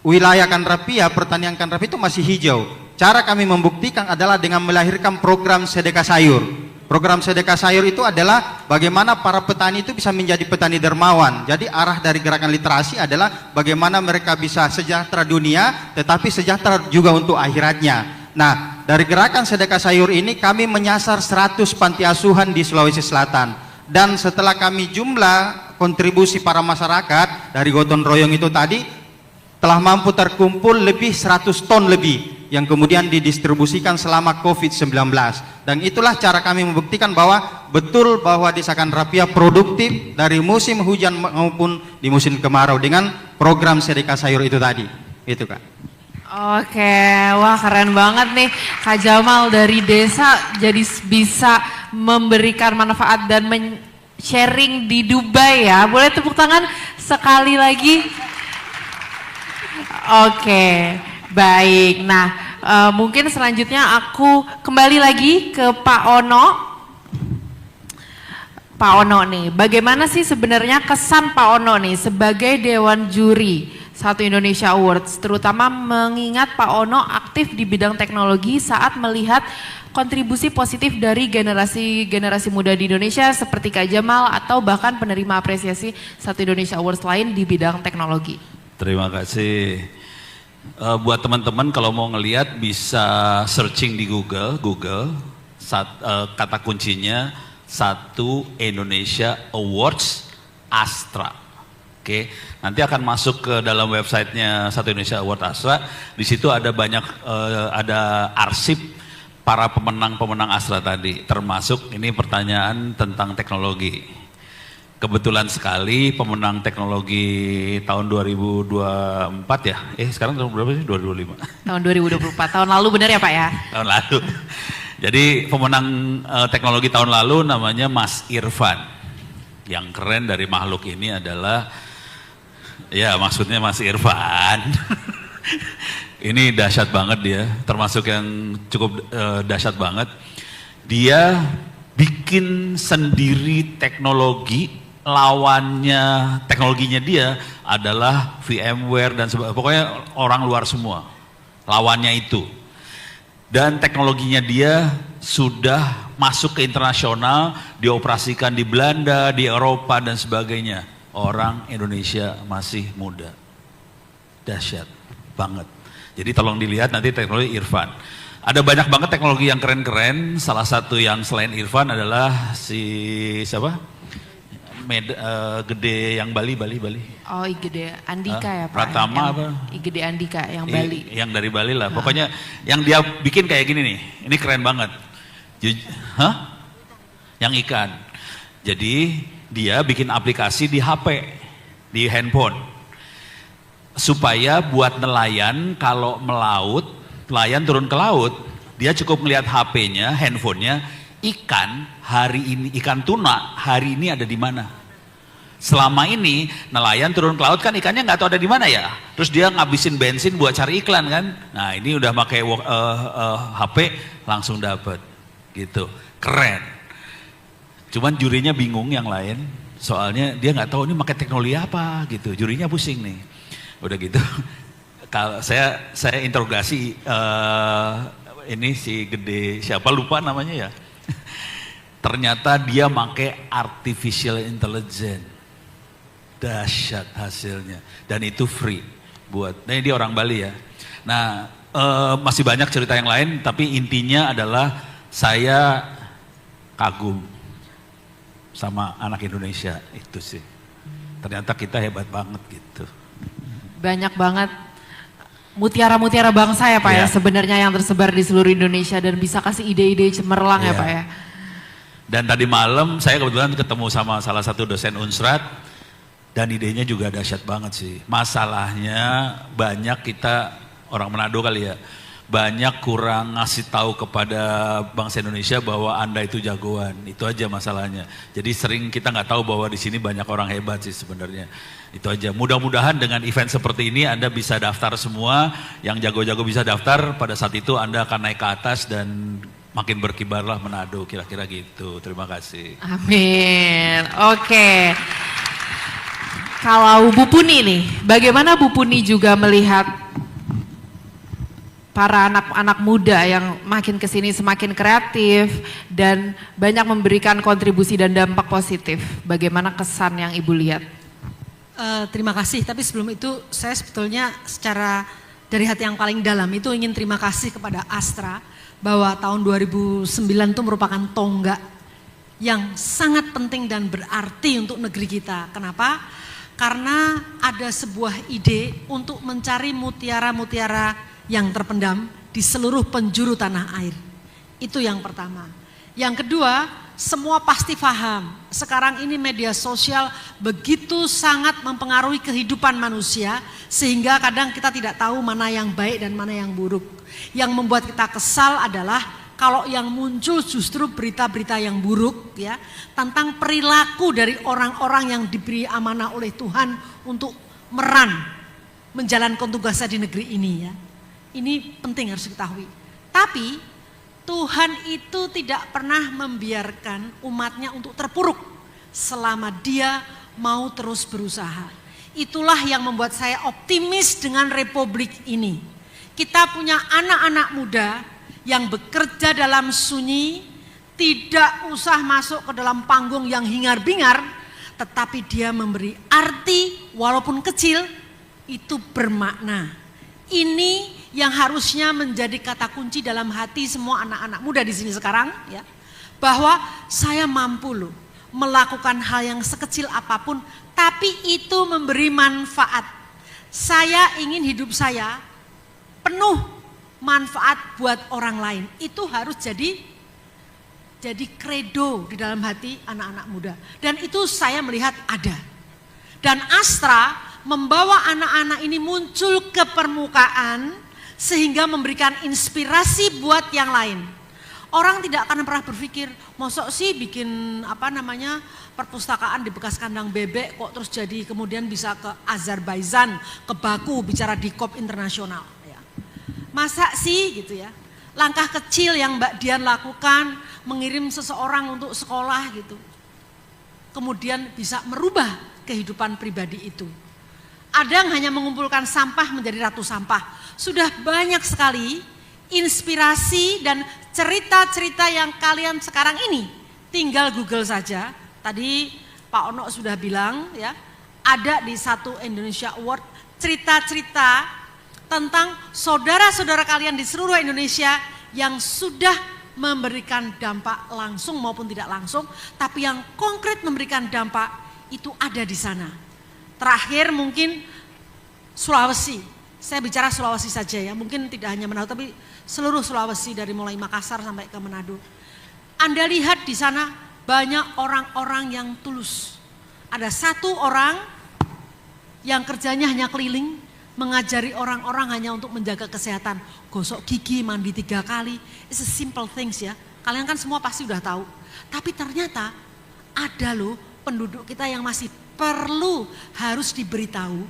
wilayah Kandrapia, pertanian Kandrapia itu masih hijau. Cara kami membuktikan adalah dengan melahirkan program sedekah sayur. Program sedekah sayur itu adalah bagaimana para petani itu bisa menjadi petani dermawan. Jadi arah dari gerakan literasi adalah bagaimana mereka bisa sejahtera dunia tetapi sejahtera juga untuk akhiratnya. Nah, dari gerakan sedekah sayur ini kami menyasar 100 panti asuhan di Sulawesi Selatan. Dan setelah kami jumlah kontribusi para masyarakat dari gotong royong itu tadi, telah mampu terkumpul lebih 100 ton lebih yang kemudian didistribusikan selama COVID-19. Dan itulah cara kami membuktikan bahwa betul bahwa Desa Kandrapia produktif dari musim hujan maupun di musim kemarau dengan program sedekah sayur itu tadi. Itu Kak. Oke, wah keren banget nih Kak Jamal dari desa jadi bisa memberikan manfaat dan sharing di Dubai ya. Boleh tepuk tangan sekali lagi? Oke, baik. Nah, mungkin selanjutnya aku kembali lagi ke Pak Ono. Pak Ono nih, bagaimana sih sebenarnya kesan Pak Ono nih sebagai Dewan Juri Satu Indonesia Awards, terutama mengingat Pak Ono aktif di bidang teknologi saat melihat kontribusi positif dari generasi muda di Indonesia seperti Kak Jamal atau bahkan penerima apresiasi Satu Indonesia Awards lain di bidang teknologi. Terima kasih. Buat teman-teman kalau mau ngelihat bisa searching di Google kata kuncinya Satu Indonesia Awards Astra. Oke, nanti akan masuk ke dalam websitenya Satu Indonesia Award Astra. Di situ ada banyak ada arsip para pemenang Astra tadi, termasuk ini pertanyaan tentang teknologi. Kebetulan sekali pemenang teknologi tahun 2024 ya. Sekarang tahun berapa sih? 2025. Tahun 2024. Tahun lalu benar ya Pak ya? Tahun lalu. Jadi pemenang teknologi tahun lalu namanya Mas Irfan. Yang keren dari makhluk ini adalah, ya maksudnya Mas Irfan. Ini dahsyat banget dia, termasuk yang cukup dahsyat banget. Dia bikin sendiri teknologi, lawannya teknologinya dia adalah VMware dan sebagainya. Pokoknya orang luar semua, lawannya itu. Dan teknologinya dia sudah masuk ke internasional, dioperasikan di Belanda, di Eropa dan sebagainya. Orang Indonesia masih muda. Dahsyat banget. Jadi tolong dilihat nanti teknologi Irfan. Ada banyak banget teknologi yang keren-keren. Salah satu yang selain Irfan adalah si siapa? Gede yang Bali. Oh, Igede Andika ya Pak. Pratama apa? Igede Andika yang Bali. Yang dari Bali lah. Pokoknya yang dia bikin kayak gini nih. Ini keren banget. Yang ikan. Jadi dia bikin aplikasi di HP, di handphone. Supaya buat nelayan kalau melaut, nelayan turun ke laut, dia cukup melihat HP-nya, handphonenya, ikan hari ini, ikan tuna hari ini ada di mana. Selama ini nelayan turun ke laut kan ikannya nggak tahu ada di mana ya. Terus dia ngabisin bensin buat cari iklan kan. Nah ini udah pakai HP langsung dapat gitu. Keren. Cuman jurinya bingung yang lain. Soalnya dia nggak tahu ini pakai teknologi apa gitu. Jurinya pusing nih. Udah gitu. Kalau saya interogasi ini si Gede siapa lupa namanya ya. Ternyata dia pakai artificial intelligence. Dahsyat hasilnya dan itu free buat. Nah ini dia orang Bali ya. Nah masih banyak cerita yang lain tapi intinya adalah saya kagum sama anak Indonesia itu sih. Ternyata kita hebat banget gitu. Banyak banget mutiara-mutiara bangsa ya Pak ya sebenarnya yang tersebar di seluruh Indonesia dan bisa kasih ide-ide cemerlang ya Pak ya. Dan tadi malam saya kebetulan ketemu sama salah satu dosen Unsrat. Dan idenya juga dahsyat banget sih. Masalahnya banyak kita orang Manado kali ya, banyak kurang ngasih tahu kepada bangsa Indonesia bahwa Anda itu jagoan. Itu aja masalahnya. Jadi sering kita nggak tahu bahwa di sini banyak orang hebat sih sebenarnya. Itu aja. Mudah-mudahan dengan event seperti ini Anda bisa daftar semua. Yang jago-jago bisa daftar. Pada saat itu Anda akan naik ke atas dan makin berkibarlah Manado. Kira-kira gitu. Terima kasih. Amin. Oke. Kalau Bu Puni nih, bagaimana Bu Puni juga melihat para anak-anak muda yang makin kesini semakin kreatif dan banyak memberikan kontribusi dan dampak positif. Bagaimana kesan yang Ibu lihat? Terima kasih, tapi sebelum itu saya sebetulnya secara dari hati yang paling dalam itu ingin terima kasih kepada Astra bahwa tahun 2009 itu merupakan tonggak yang sangat penting dan berarti untuk negeri kita. Kenapa? Karena ada sebuah ide untuk mencari mutiara-mutiara yang terpendam di seluruh penjuru tanah air. Itu yang pertama. Yang kedua, semua pasti paham. Sekarang ini media sosial begitu sangat mempengaruhi kehidupan manusia sehingga kadang kita tidak tahu mana yang baik dan mana yang buruk. Yang membuat kita kesal adalah kalau yang muncul justru berita-berita yang buruk ya, tentang perilaku dari orang-orang yang diberi amanah oleh Tuhan untuk menjalankan tugasnya di negeri ini ya. Ini penting harus diketahui. Tapi Tuhan itu tidak pernah membiarkan umatnya untuk terpuruk selama dia mau terus berusaha. Itulah yang membuat saya optimis dengan republik ini. Kita punya anak-anak muda yang bekerja dalam sunyi, tidak usah masuk ke dalam panggung yang hingar-bingar, tetapi dia memberi arti walaupun kecil, itu bermakna. Ini yang harusnya menjadi kata kunci dalam hati semua anak-anak muda di sini sekarang, ya, bahwa saya mampu loh melakukan hal yang sekecil apapun, tapi itu memberi manfaat. Saya ingin hidup saya penuh manfaat buat orang lain. Itu harus jadi kredo di dalam hati anak-anak muda. Dan itu saya melihat ada. Dan Astra membawa anak-anak ini muncul ke permukaan sehingga memberikan inspirasi buat yang lain. Orang tidak akan pernah berpikir, mosok sih bikin perpustakaan di bekas kandang bebek kok terus jadi kemudian bisa ke Azerbaijan, ke Baku bicara di COP internasional. Masa sih gitu ya, langkah kecil yang Mbak Dian lakukan, mengirim seseorang untuk sekolah gitu, kemudian bisa merubah kehidupan pribadi itu. Ada yang hanya mengumpulkan sampah menjadi ratu sampah. Sudah banyak sekali inspirasi dan cerita-cerita yang kalian sekarang ini, tinggal Google saja. Tadi Pak Ono sudah bilang ya, ada di Satu Indonesia Award cerita-cerita tentang saudara-saudara kalian di seluruh Indonesia yang sudah memberikan dampak langsung maupun tidak langsung, tapi yang konkret memberikan dampak itu ada di sana. Terakhir mungkin Sulawesi, saya bicara Sulawesi saja ya, mungkin tidak hanya Manado tapi seluruh Sulawesi dari mulai Makassar sampai ke Manado. Anda lihat di sana banyak orang-orang yang tulus. Ada satu orang yang kerjanya hanya keliling, mengajari orang-orang hanya untuk menjaga kesehatan, gosok gigi, mandi 3 kali, it's a simple things ya. Kalian kan semua pasti udah tahu. Tapi ternyata ada loh penduduk kita yang masih perlu harus diberitahu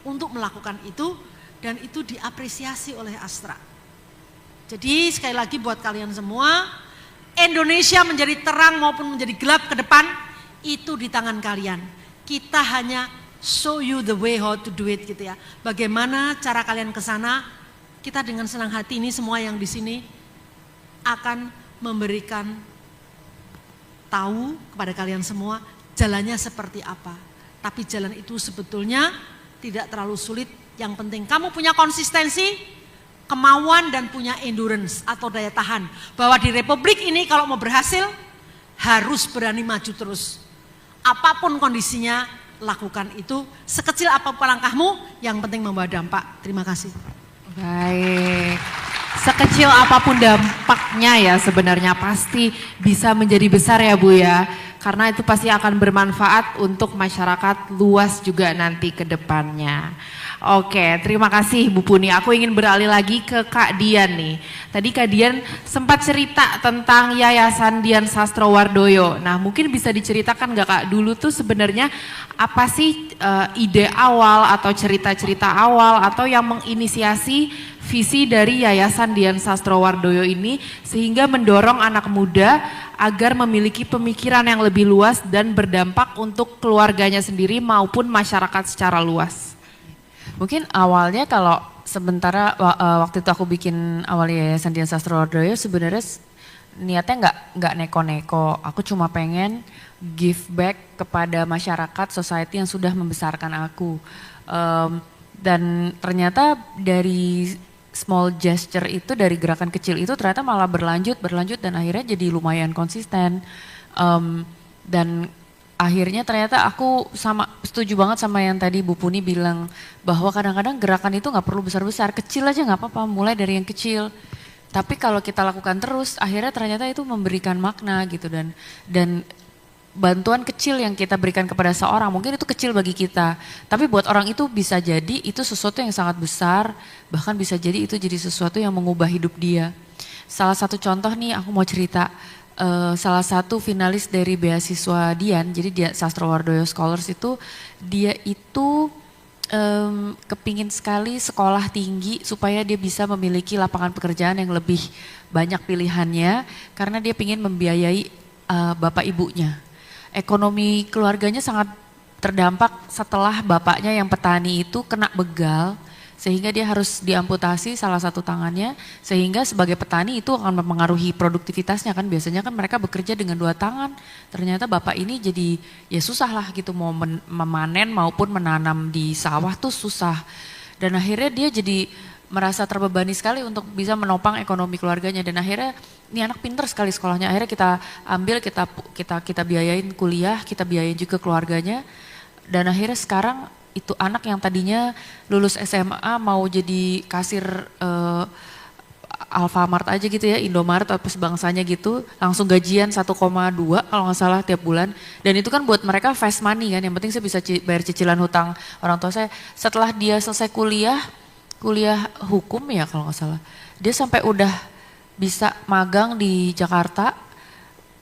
untuk melakukan itu, dan itu diapresiasi oleh Astra. Jadi sekali lagi buat kalian semua, Indonesia menjadi terang maupun menjadi gelap ke depan itu di tangan kalian. Kita hanya show you the way how to do it gitu ya. Bagaimana cara kalian ke sana? Kita dengan senang hati ini semua yang di sini akan memberikan tahu kepada kalian semua jalannya seperti apa. Tapi jalan itu sebetulnya tidak terlalu sulit. Yang penting kamu punya konsistensi, kemauan dan punya endurance atau daya tahan. Bahwa di republik ini kalau mau berhasil harus berani maju terus. Apapun kondisinya, lakukan itu, sekecil apapun langkahmu, yang penting membawa dampak. Terima kasih. Baik, sekecil apapun dampaknya ya sebenarnya pasti bisa menjadi besar ya Bu ya. Karena itu pasti akan bermanfaat untuk masyarakat luas juga nanti ke depannya. Oke, terima kasih Bu Puni. Aku ingin beralih lagi ke Kak Dian nih. Tadi Kak Dian sempat cerita tentang Yayasan Dian Sastrowardoyo. Nah, mungkin bisa diceritakan nggak Kak, dulu tuh sebenarnya apa sih ide awal atau cerita-cerita awal atau yang menginisiasi visi dari Yayasan Dian Sastrowardoyo ini sehingga mendorong anak muda agar memiliki pemikiran yang lebih luas dan berdampak untuk keluarganya sendiri maupun masyarakat secara luas. Mungkin awalnya kalau sementara waktu itu aku bikin awal Yayasan Dian Sastrowardoyo sebenarnya niatnya nggak neko-neko. Aku cuma pengen give back kepada masyarakat, society yang sudah membesarkan aku. Dan ternyata dari small gesture itu, dari gerakan kecil itu ternyata malah berlanjut dan akhirnya jadi lumayan konsisten. Dan akhirnya ternyata aku setuju banget sama yang tadi Bu Puni bilang bahwa kadang-kadang gerakan itu nggak perlu besar-besar, kecil aja nggak apa-apa, mulai dari yang kecil. Tapi kalau kita lakukan terus, akhirnya ternyata itu memberikan makna gitu dan bantuan kecil yang kita berikan kepada seorang, mungkin itu kecil bagi kita, tapi buat orang itu bisa jadi itu sesuatu yang sangat besar, bahkan bisa jadi itu jadi sesuatu yang mengubah hidup dia. Salah satu contoh nih aku mau cerita, salah satu finalis dari beasiswa Dian, jadi dia Sastrowardoyo Scholars itu, dia itu kepingin sekali sekolah tinggi supaya dia bisa memiliki lapangan pekerjaan yang lebih banyak pilihannya, karena dia ingin membiayai bapak ibunya. Ekonomi keluarganya sangat terdampak setelah bapaknya yang petani itu kena begal, sehingga dia harus diamputasi salah satu tangannya, sehingga sebagai petani itu akan mempengaruhi produktivitasnya kan, biasanya kan mereka bekerja dengan 2 tangan, ternyata bapak ini jadi ya susah lah gitu, mau memanen maupun menanam di sawah tuh susah, dan akhirnya dia jadi merasa terbebani sekali untuk bisa menopang ekonomi keluarganya, dan akhirnya ini anak pinter sekali sekolahnya, akhirnya kita ambil, kita biayain kuliah, kita biayain juga keluarganya, dan akhirnya sekarang itu anak yang tadinya lulus SMA mau jadi kasir Alfamart aja gitu ya, Indomaret atau sebangsanya gitu, langsung gajian 1,2 kalau nggak salah tiap bulan, dan itu kan buat mereka fast money kan, yang penting saya bisa bayar cicilan hutang orang tua saya. Setelah dia selesai kuliah hukum ya kalau nggak salah, dia sampai udah bisa magang di Jakarta,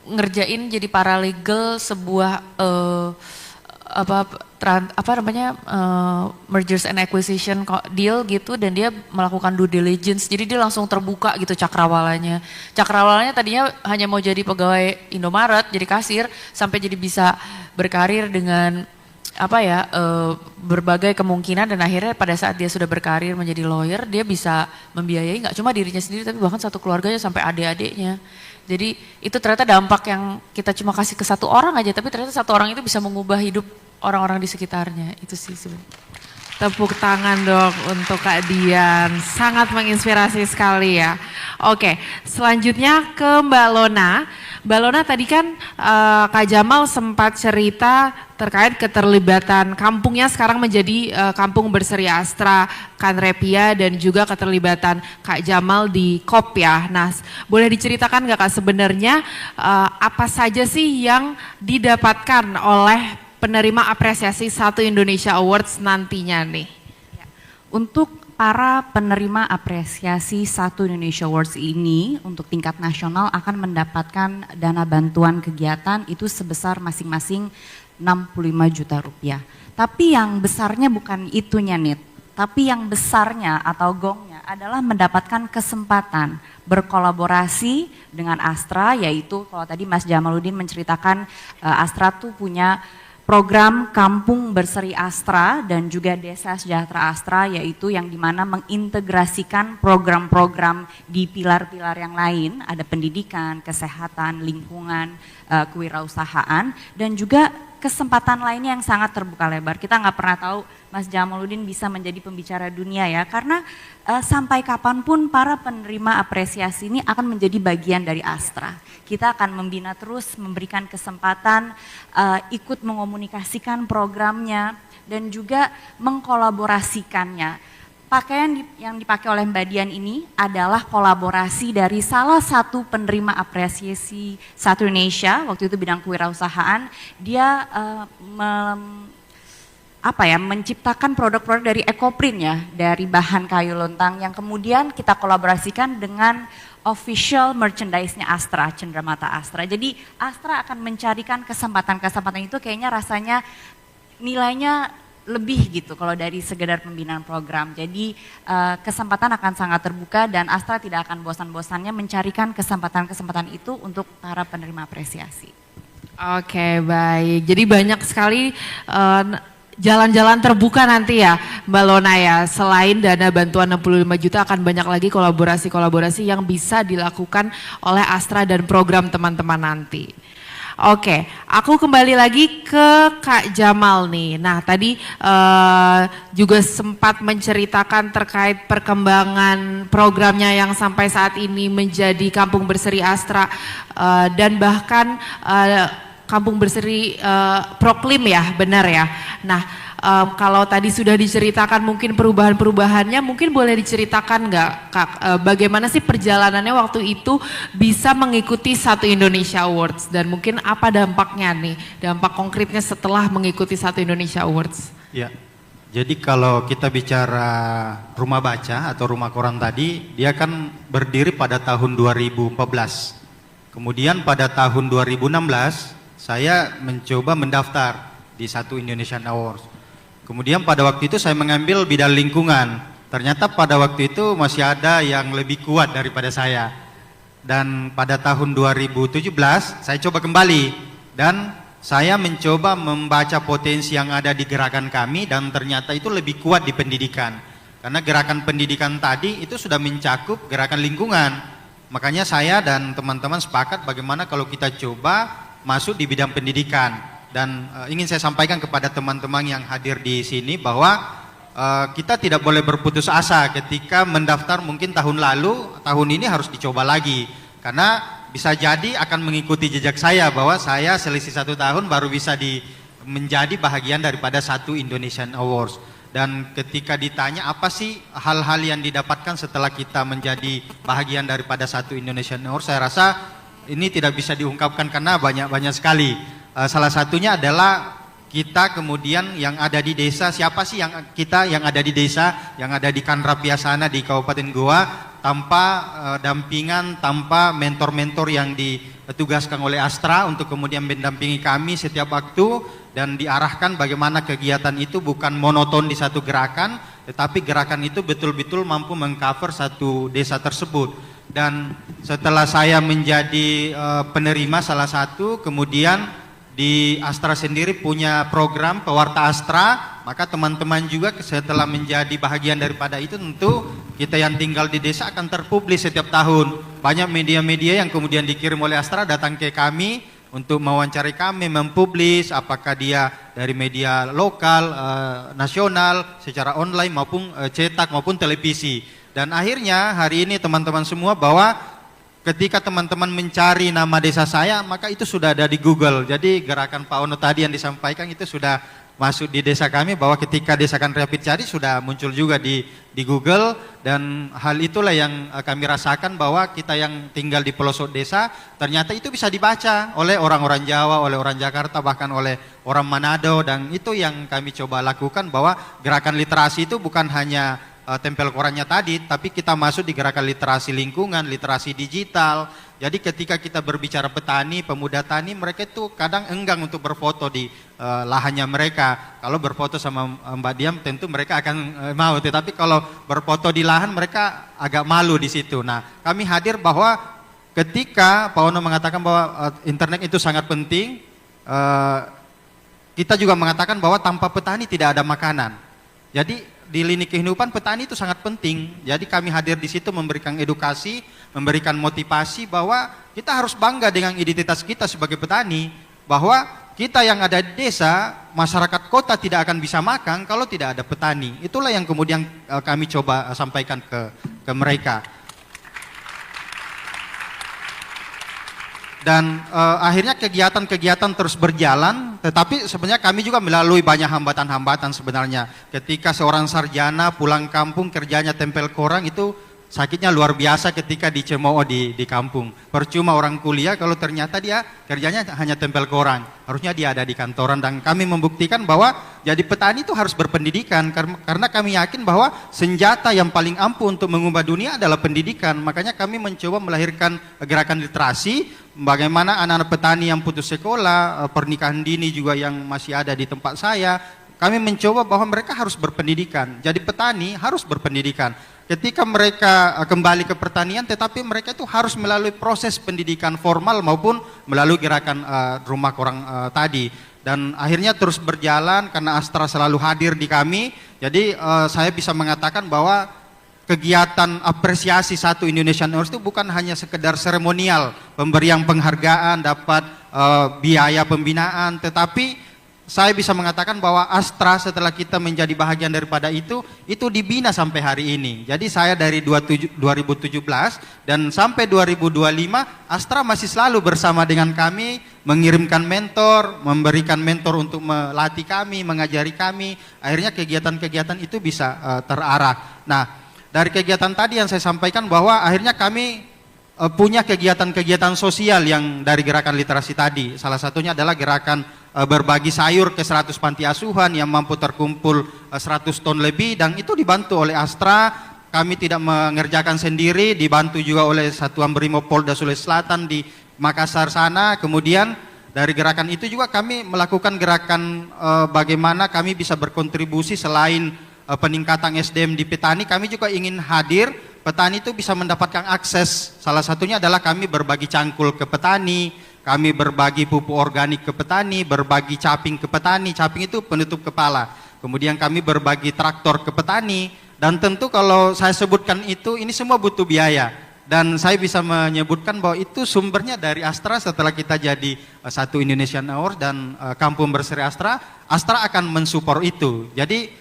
ngerjain jadi paralegal sebuah mergers and acquisition deal gitu, dan dia melakukan due diligence, jadi dia langsung terbuka gitu cakrawalanya tadinya hanya mau jadi pegawai Indomaret, jadi kasir, sampai jadi bisa berkarir dengan berbagai kemungkinan, dan akhirnya pada saat dia sudah berkarir menjadi lawyer, dia bisa membiayai nggak cuma dirinya sendiri tapi bahkan satu keluarganya sampai adik-adiknya. Jadi itu ternyata dampak yang kita cuma kasih ke satu orang aja, tapi ternyata satu orang itu bisa mengubah hidup orang-orang di sekitarnya. Itu sih sebenarnya. Tepuk tangan dong untuk Kak Dian, sangat menginspirasi sekali ya. Oke, selanjutnya ke Mbak Lona. Mbak Lona tadi kan Kak Jamal sempat cerita terkait keterlibatan kampungnya sekarang menjadi kampung berseri Astra, Kanrepia, dan juga keterlibatan Kak Jamal di KOP ya. Nah, boleh diceritakan nggak Kak sebenarnya apa saja sih yang didapatkan oleh penerima apresiasi Satu Indonesia Awards nantinya nih? Untuk para penerima apresiasi Satu Indonesia Awards ini untuk tingkat nasional akan mendapatkan dana bantuan kegiatan itu sebesar masing-masing 65 juta rupiah. Tapi yang besarnya bukan itunya Nit, tapi yang besarnya atau gongnya adalah mendapatkan kesempatan berkolaborasi dengan Astra, yaitu kalau tadi Mas Jamaluddin menceritakan Astra tuh punya program Kampung Berseri Astra dan juga Desa Sejahtera Astra, yaitu yang dimana mengintegrasikan program-program di pilar-pilar yang lain, ada pendidikan, kesehatan, lingkungan, kewirausahaan, dan juga kesempatan lainnya yang sangat terbuka lebar. Kita nggak pernah tahu Mas Jamaluddin bisa menjadi pembicara dunia ya, karena sampai kapanpun para penerima apresiasi ini akan menjadi bagian dari Astra. Kita akan membina terus, memberikan kesempatan, ikut mengomunikasikan programnya, dan juga mengkolaborasikannya. Pakaian yang dipakai oleh Mbak Dian ini adalah kolaborasi dari salah satu penerima apresiasi Satu Indonesia, waktu itu bidang kewirausahaan. Dia menciptakan produk-produk dari ekoprint ya, dari bahan kayu lontang yang kemudian kita kolaborasikan dengan official merchandise-nya Astra, Cenderamata Astra. Jadi Astra akan mencarikan kesempatan-kesempatan itu, kayaknya rasanya nilainya lebih gitu kalau dari sekedar pembinaan program. Jadi kesempatan akan sangat terbuka dan Astra tidak akan bosan-bosannya mencarikan kesempatan-kesempatan itu untuk para penerima apresiasi. Oke, baik. Jadi banyak sekali jalan-jalan terbuka nanti ya Mbak Lona ya. Selain dana bantuan 65 juta akan banyak lagi kolaborasi-kolaborasi yang bisa dilakukan oleh Astra dan program teman-teman nanti. Oke, aku kembali lagi ke Kak Jamal nih. Nah tadi juga sempat menceritakan terkait perkembangan programnya yang sampai saat ini menjadi Kampung Berseri Astra dan bahkan Kampung Berseri Proklim ya, benar ya. Nah Kalau tadi sudah diceritakan mungkin perubahan-perubahannya, mungkin boleh diceritakan nggak Kak, bagaimana sih perjalanannya waktu itu bisa mengikuti Satu Indonesia Awards dan mungkin apa dampaknya nih, dampak konkretnya setelah mengikuti Satu Indonesia Awards? Ya, jadi kalau kita bicara rumah baca atau rumah koran tadi, dia kan berdiri pada tahun 2014. Kemudian pada tahun 2016, saya mencoba mendaftar di Satu Indonesian Awards. Kemudian pada waktu itu saya mengambil bidang lingkungan. Ternyata pada waktu itu masih ada yang lebih kuat daripada saya. Dan pada tahun 2017, saya coba kembali. Dan saya mencoba membaca potensi yang ada di gerakan kami dan ternyata itu lebih kuat di pendidikan. Karena gerakan pendidikan tadi itu sudah mencakup gerakan lingkungan. Makanya saya dan teman-teman sepakat bagaimana kalau kita coba masuk di bidang pendidikan. Dan ingin saya sampaikan kepada teman-teman yang hadir di sini bahwa kita tidak boleh berputus asa ketika mendaftar mungkin tahun lalu, tahun ini harus dicoba lagi. Karena bisa jadi akan mengikuti jejak saya bahwa saya selisih 1 tahun baru bisa menjadi bahagian daripada Satu Indonesian Awards. Dan ketika ditanya apa sih hal-hal yang didapatkan setelah kita menjadi bahagian daripada Satu Indonesian Awards, saya rasa ini tidak bisa diungkapkan karena banyak sekali. Salah satunya adalah kita kemudian yang ada di desa, siapa sih kita yang ada di desa, yang ada di Kanrapiasana di Kabupaten Goa, tanpa dampingan, tanpa mentor-mentor yang ditugaskan oleh Astra untuk kemudian mendampingi kami setiap waktu dan diarahkan bagaimana kegiatan itu bukan monoton di satu gerakan, tetapi gerakan itu betul-betul mampu mengcover satu desa tersebut. Dan setelah saya menjadi penerima salah satu, kemudian di Astra sendiri punya program pewarta Astra, maka teman-teman juga setelah menjadi bahagian daripada itu tentu kita yang tinggal di desa akan terpublis setiap tahun. Banyak media-media yang kemudian dikirim oleh Astra datang ke kami untuk mewawancari kami, mempublis apakah dia dari media lokal, nasional, secara online maupun cetak maupun televisi. Dan akhirnya hari ini teman-teman semua bahwa ketika teman-teman mencari nama desa saya, maka itu sudah ada di Google. Jadi gerakan Pak Ono tadi yang disampaikan itu sudah masuk di desa kami, bahwa ketika desa Kanreapit cari sudah muncul juga di Google. Dan hal itulah yang kami rasakan bahwa kita yang tinggal di pelosok desa, ternyata itu bisa dibaca oleh orang-orang Jawa, oleh orang Jakarta, bahkan oleh orang Manado. Dan itu yang kami coba lakukan, bahwa gerakan literasi itu bukan hanya tempel korannya tadi, tapi kita masuk di gerakan literasi lingkungan, literasi digital. Jadi ketika kita berbicara petani, pemuda tani, mereka itu kadang enggan untuk berfoto di lahannya mereka. Kalau berfoto sama Mbak Diam tentu mereka akan mau, tetapi kalau berfoto di lahan mereka agak malu di situ. Nah, kami hadir bahwa ketika Pak Ono mengatakan bahwa internet itu sangat penting, kita juga mengatakan bahwa tanpa petani tidak ada makanan. Jadi di lini kehidupan petani itu sangat penting. Jadi kami hadir di situ memberikan edukasi, memberikan motivasi bahwa kita harus bangga dengan identitas kita sebagai petani, bahwa kita yang ada di desa, masyarakat kota tidak akan bisa makan kalau tidak ada petani. Itulah yang kemudian kami coba sampaikan ke mereka. Dan akhirnya kegiatan-kegiatan terus berjalan, tetapi sebenarnya kami juga melalui banyak hambatan-hambatan sebenarnya. Ketika seorang sarjana pulang kampung kerjanya tempel koran, itu sakitnya luar biasa ketika dicemooh di kampung. Percuma orang kuliah kalau ternyata dia kerjanya hanya tempel koran, harusnya dia ada di kantoran. Dan kami membuktikan bahwa jadi petani itu harus berpendidikan, karena kami yakin bahwa senjata yang paling ampuh untuk mengubah dunia adalah pendidikan. Makanya kami mencoba melahirkan gerakan literasi, bagaimana anak-anak petani yang putus sekolah, pernikahan dini juga yang masih ada di tempat saya, kami mencoba bahwa mereka harus berpendidikan. Jadi petani harus berpendidikan. Ketika mereka kembali ke pertanian, tetapi mereka itu harus melalui proses pendidikan formal maupun melalui gerakan rumah koran tadi. Dan akhirnya terus berjalan karena Astra selalu hadir di kami. Jadi saya bisa mengatakan bahwa kegiatan apresiasi Satu Indonesian Awards itu bukan hanya sekedar seremonial, pemberian penghargaan, dapat biaya pembinaan, tetapi saya bisa mengatakan bahwa Astra setelah kita menjadi bahagian daripada itu dibina sampai hari ini. Jadi saya dari 2017 dan sampai 2025 Astra masih selalu bersama dengan kami, mengirimkan mentor, memberikan mentor untuk melatih kami, mengajari kami. Akhirnya kegiatan-kegiatan itu bisa terarah. Nah, dari kegiatan tadi yang saya sampaikan bahwa akhirnya kami punya kegiatan-kegiatan sosial yang dari gerakan literasi tadi. Salah satunya adalah gerakan berbagi sayur ke 100 panti asuhan yang mampu terkumpul 100 ton lebih, dan itu dibantu oleh Astra. Kami tidak mengerjakan sendiri, dibantu juga oleh Satuan Brimob Polda Sulawesi Selatan di Makassar sana. Kemudian dari gerakan itu juga kami melakukan gerakan bagaimana kami bisa berkontribusi selain peningkatan SDM di petani, kami juga ingin hadir petani itu bisa mendapatkan akses. Salah satunya adalah kami berbagi cangkul ke petani, kami berbagi pupuk organik ke petani, berbagi caping ke petani. Caping itu penutup kepala. Kemudian kami berbagi traktor ke petani. Dan tentu kalau saya sebutkan itu, ini semua butuh biaya. Dan saya bisa menyebutkan bahwa itu sumbernya dari Astra. Setelah kita jadi satu Indonesian Awards dan Kampung Berseri Astra, Astra akan mensupport itu. Jadi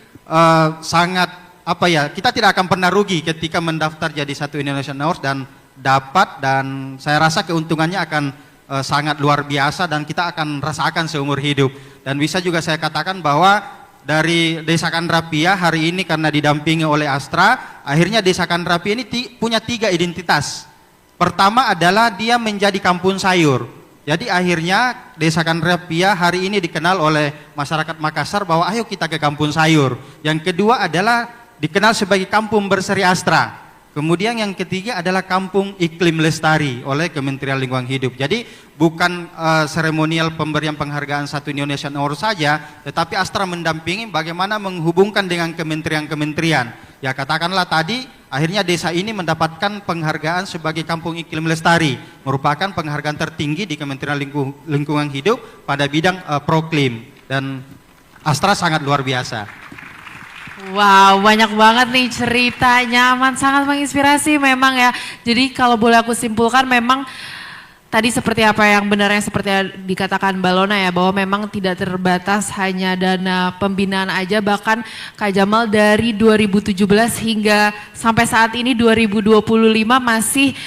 kita tidak akan pernah rugi ketika mendaftar jadi satu Indonesian Awards dan dapat, dan saya rasa keuntungannya akan sangat luar biasa dan kita akan rasakan seumur hidup. Dan bisa juga saya katakan bahwa dari Desa Kandrapia hari ini karena didampingi oleh Astra, akhirnya Desa Kandrapia ini punya 3 identitas. Pertama adalah dia menjadi kampung sayur. Jadi akhirnya Desa Kandrapia hari ini dikenal oleh masyarakat Makassar bahwa ayo kita ke kampung sayur. Yang kedua adalah dikenal sebagai kampung berseri Astra. Kemudian yang ketiga adalah kampung iklim lestari oleh Kementerian Lingkungan Hidup. Jadi bukan seremonial pemberian penghargaan satu Indonesian Award saja, tetapi Astra mendampingi bagaimana menghubungkan dengan kementerian-kementerian. Ya katakanlah tadi, akhirnya desa ini mendapatkan penghargaan sebagai kampung iklim lestari, merupakan penghargaan tertinggi di Kementerian Lingkungan Hidup pada bidang proklim. Dan Astra sangat luar biasa. Wow, banyak banget nih ceritanya, sangat menginspirasi memang ya. Jadi kalau boleh aku simpulkan memang tadi seperti apa yang benarnya seperti yang dikatakan Mbak Lona ya, bahwa memang tidak terbatas hanya dana pembinaan aja, bahkan Kak Jamal dari 2017 hingga sampai saat ini 2025 masih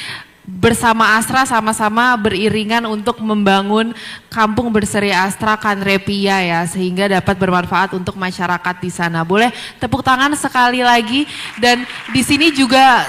bersama Astra sama-sama beriringan untuk membangun Kampung Berseri Astra Kandrapia ya, sehingga dapat bermanfaat untuk masyarakat di sana. Boleh tepuk tangan sekali lagi. Dan di sini juga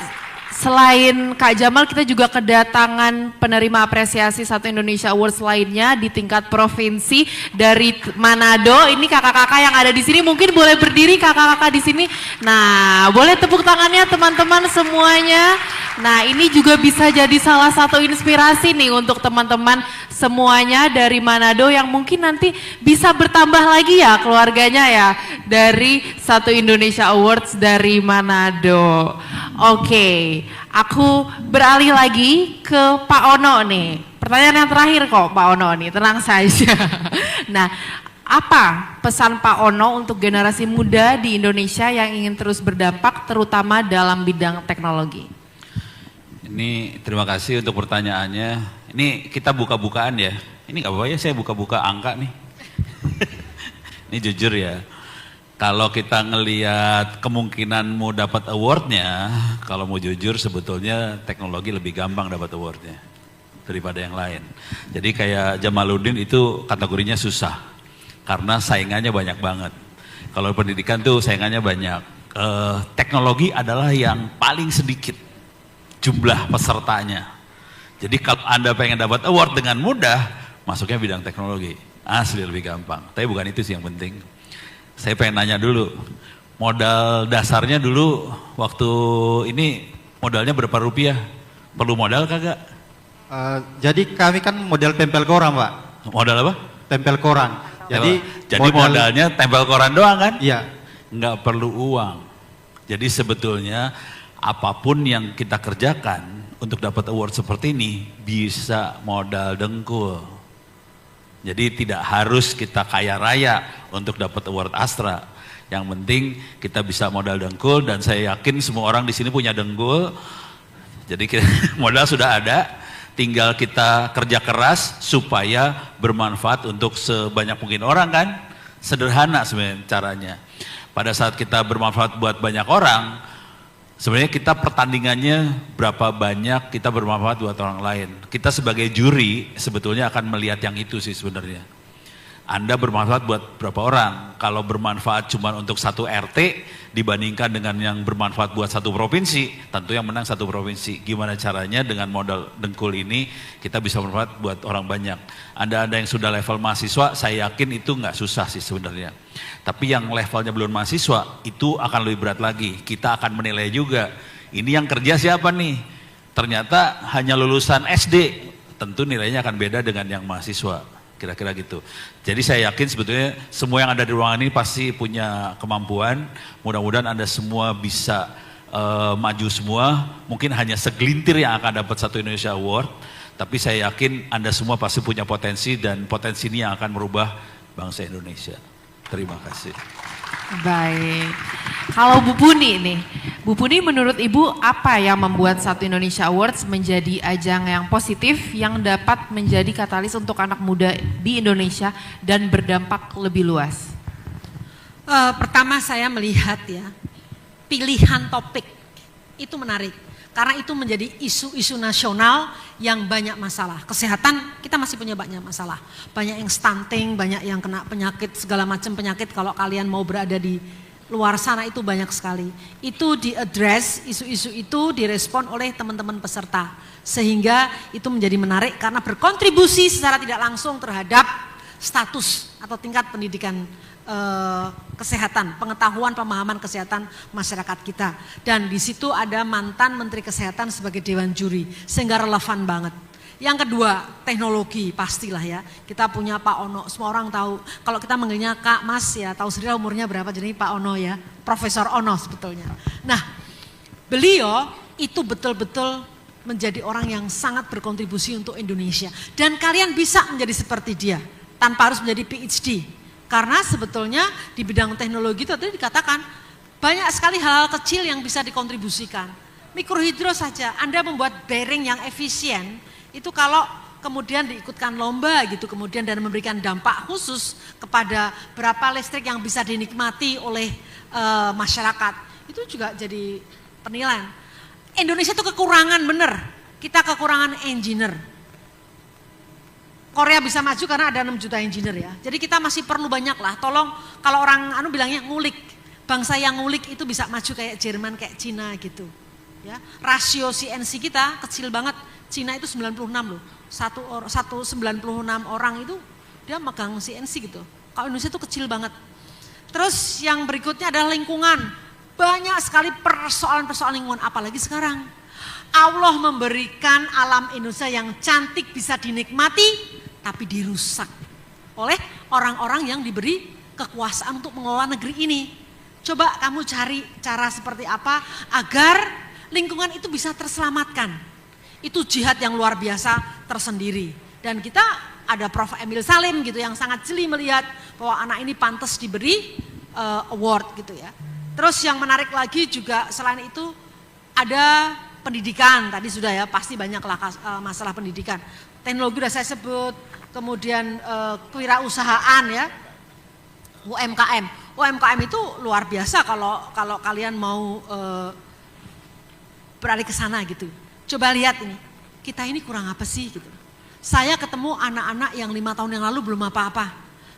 selain Kak Jamal, kita juga kedatangan penerima apresiasi Satu Indonesia Awards lainnya di tingkat provinsi dari Manado. Ini kakak-kakak yang ada di sini, mungkin boleh berdiri kakak-kakak di sini. Nah, boleh tepuk tangannya teman-teman semuanya. Nah, ini juga bisa jadi salah satu inspirasi nih untuk teman-teman semuanya dari Manado yang mungkin nanti bisa bertambah lagi ya keluarganya ya dari Satu Indonesia Awards dari Manado. Oke, aku beralih lagi ke Pak Ono nih. Pertanyaan yang terakhir kok Pak Ono nih, tenang saja. Nah, apa pesan Pak Ono untuk generasi muda di Indonesia yang ingin terus berdampak terutama dalam bidang teknologi? Ini terima kasih untuk pertanyaannya. Ini kita buka-bukaan ya. Ini nggak apa-apa ya saya buka-buka angka nih. Ini jujur ya. Kalau kita ngelihat kemungkinanmu dapat awardnya, kalau mau jujur sebetulnya teknologi lebih gampang dapat awardnya daripada yang lain. Jadi kayak Jamaluddin itu kategorinya susah karena saingannya banyak banget. Kalau pendidikan tuh saingannya banyak. Teknologi adalah yang paling sedikit jumlah pesertanya. Jadi kalau Anda pengen dapat award dengan mudah, masuknya bidang teknologi. Asli lebih gampang. Tapi bukan itu sih yang penting. Saya pengen nanya dulu, modal dasarnya dulu waktu ini modalnya berapa rupiah? Perlu modal kagak? Jadi kami kan model tempel koran Pak. Modal apa? Tempel koran. Jadi modalnya tempel koran doang kan? Iya. Nggak perlu uang. Jadi sebetulnya apapun yang kita kerjakan untuk dapat award seperti ini bisa modal dengkul. Jadi tidak harus kita kaya raya untuk dapat award Astra. Yang penting kita bisa modal dengkul dan saya yakin semua orang di sini punya dengkul. Jadi modal sudah ada, tinggal kita kerja keras supaya bermanfaat untuk sebanyak mungkin orang kan. Sederhana sebenarnya caranya. Pada saat kita bermanfaat buat banyak orang, sebenarnya kita pertandingannya berapa banyak kita bermanfaat buat orang lain. Kita sebagai juri sebetulnya akan melihat yang itu sih sebenarnya. Anda bermanfaat buat berapa orang? Kalau bermanfaat cuma untuk satu RT dibandingkan dengan yang bermanfaat buat satu provinsi, tentu yang menang satu provinsi. Gimana caranya dengan modal dengkul ini kita bisa bermanfaat buat orang banyak. Anda yang sudah level mahasiswa, saya yakin itu nggak susah sih sebenarnya. Tapi yang levelnya belum mahasiswa itu akan lebih berat lagi. Kita akan menilai juga. Ini yang kerja siapa nih? Ternyata hanya lulusan SD, tentu nilainya akan beda dengan yang mahasiswa. Kira-kira gitu. Jadi saya yakin sebetulnya semua yang ada di ruangan ini pasti punya kemampuan. Mudah-mudahan Anda semua bisa maju semua. Mungkin hanya segelintir yang akan dapat satu Indonesia Award. Tapi saya yakin Anda semua pasti punya potensi dan potensi ini yang akan merubah bangsa Indonesia. Terima kasih. Baik. Kalau Bu Puni nih, Bu Puni menurut Ibu apa yang membuat Satu Indonesia Awards menjadi ajang yang positif yang dapat menjadi katalis untuk anak muda di Indonesia dan berdampak lebih luas? Pertama saya melihat ya, pilihan topik itu menarik. Karena itu menjadi isu-isu nasional yang banyak masalah. Kesehatan kita masih punya banyak masalah. Banyak yang stunting, banyak yang kena penyakit, segala macam penyakit. Kalau kalian mau berada di luar sana itu banyak sekali. Itu diadres, isu-isu itu direspon oleh teman-teman peserta. Sehingga itu menjadi menarik karena berkontribusi secara tidak langsung terhadap status atau tingkat pendidikan kesehatan, pengetahuan, pemahaman kesehatan masyarakat kita. Dan di situ ada mantan Menteri Kesehatan sebagai Dewan Juri, sehingga relevan banget. Yang kedua, teknologi pastilah ya. Kita punya Pak Ono, semua orang tahu. Kalau kita manggilnya Kak, Mas ya, tahu sendiri umurnya berapa, jadi Pak Ono ya, Profesor Ono sebetulnya. Nah, beliau itu betul-betul menjadi orang yang sangat berkontribusi untuk Indonesia. Dan kalian bisa menjadi seperti dia, tanpa harus menjadi PhD. Karena sebetulnya di bidang teknologi itu tadi dikatakan banyak sekali hal-hal kecil yang bisa dikontribusikan. Mikrohidro saja, Anda membuat bearing yang efisien, itu kalau kemudian diikutkan lomba gitu, kemudian dan memberikan dampak khusus kepada berapa listrik yang bisa dinikmati oleh masyarakat, itu juga jadi penilaian. Indonesia itu kekurangan bener, kita kekurangan engineer. Korea bisa maju karena ada 6 juta engineer ya. Jadi kita masih perlu banyak lah. Tolong kalau orang bilangnya ngulik. Bangsa yang ngulik itu bisa maju kayak Jerman, kayak Cina gitu. Ya. Rasio CNC kita kecil banget. Cina itu 96 loh. 96 orang itu dia megang CNC gitu. Kalau Indonesia itu kecil banget. Terus yang berikutnya adalah lingkungan. Banyak sekali persoalan-persoalan lingkungan apalagi sekarang. Allah memberikan alam Indonesia yang cantik bisa dinikmati tapi dirusak oleh orang-orang yang diberi kekuasaan untuk mengelola negeri ini. Coba kamu cari cara seperti apa agar lingkungan itu bisa terselamatkan. Itu jihad yang luar biasa tersendiri. Dan kita ada Prof. Emil Salim gitu yang sangat jeli melihat bahwa anak ini pantas diberi award gitu ya. Terus yang menarik lagi juga selain itu ada pendidikan, tadi sudah ya, pasti banyaklah masalah pendidikan. Teknologi sudah saya sebut, kemudian kewirausahaan ya, UMKM. UMKM itu luar biasa kalau kalian mau beralih ke sana gitu. Coba lihat ini, kita ini kurang apa sih gitu. Saya ketemu anak-anak yang 5 tahun yang lalu belum apa-apa.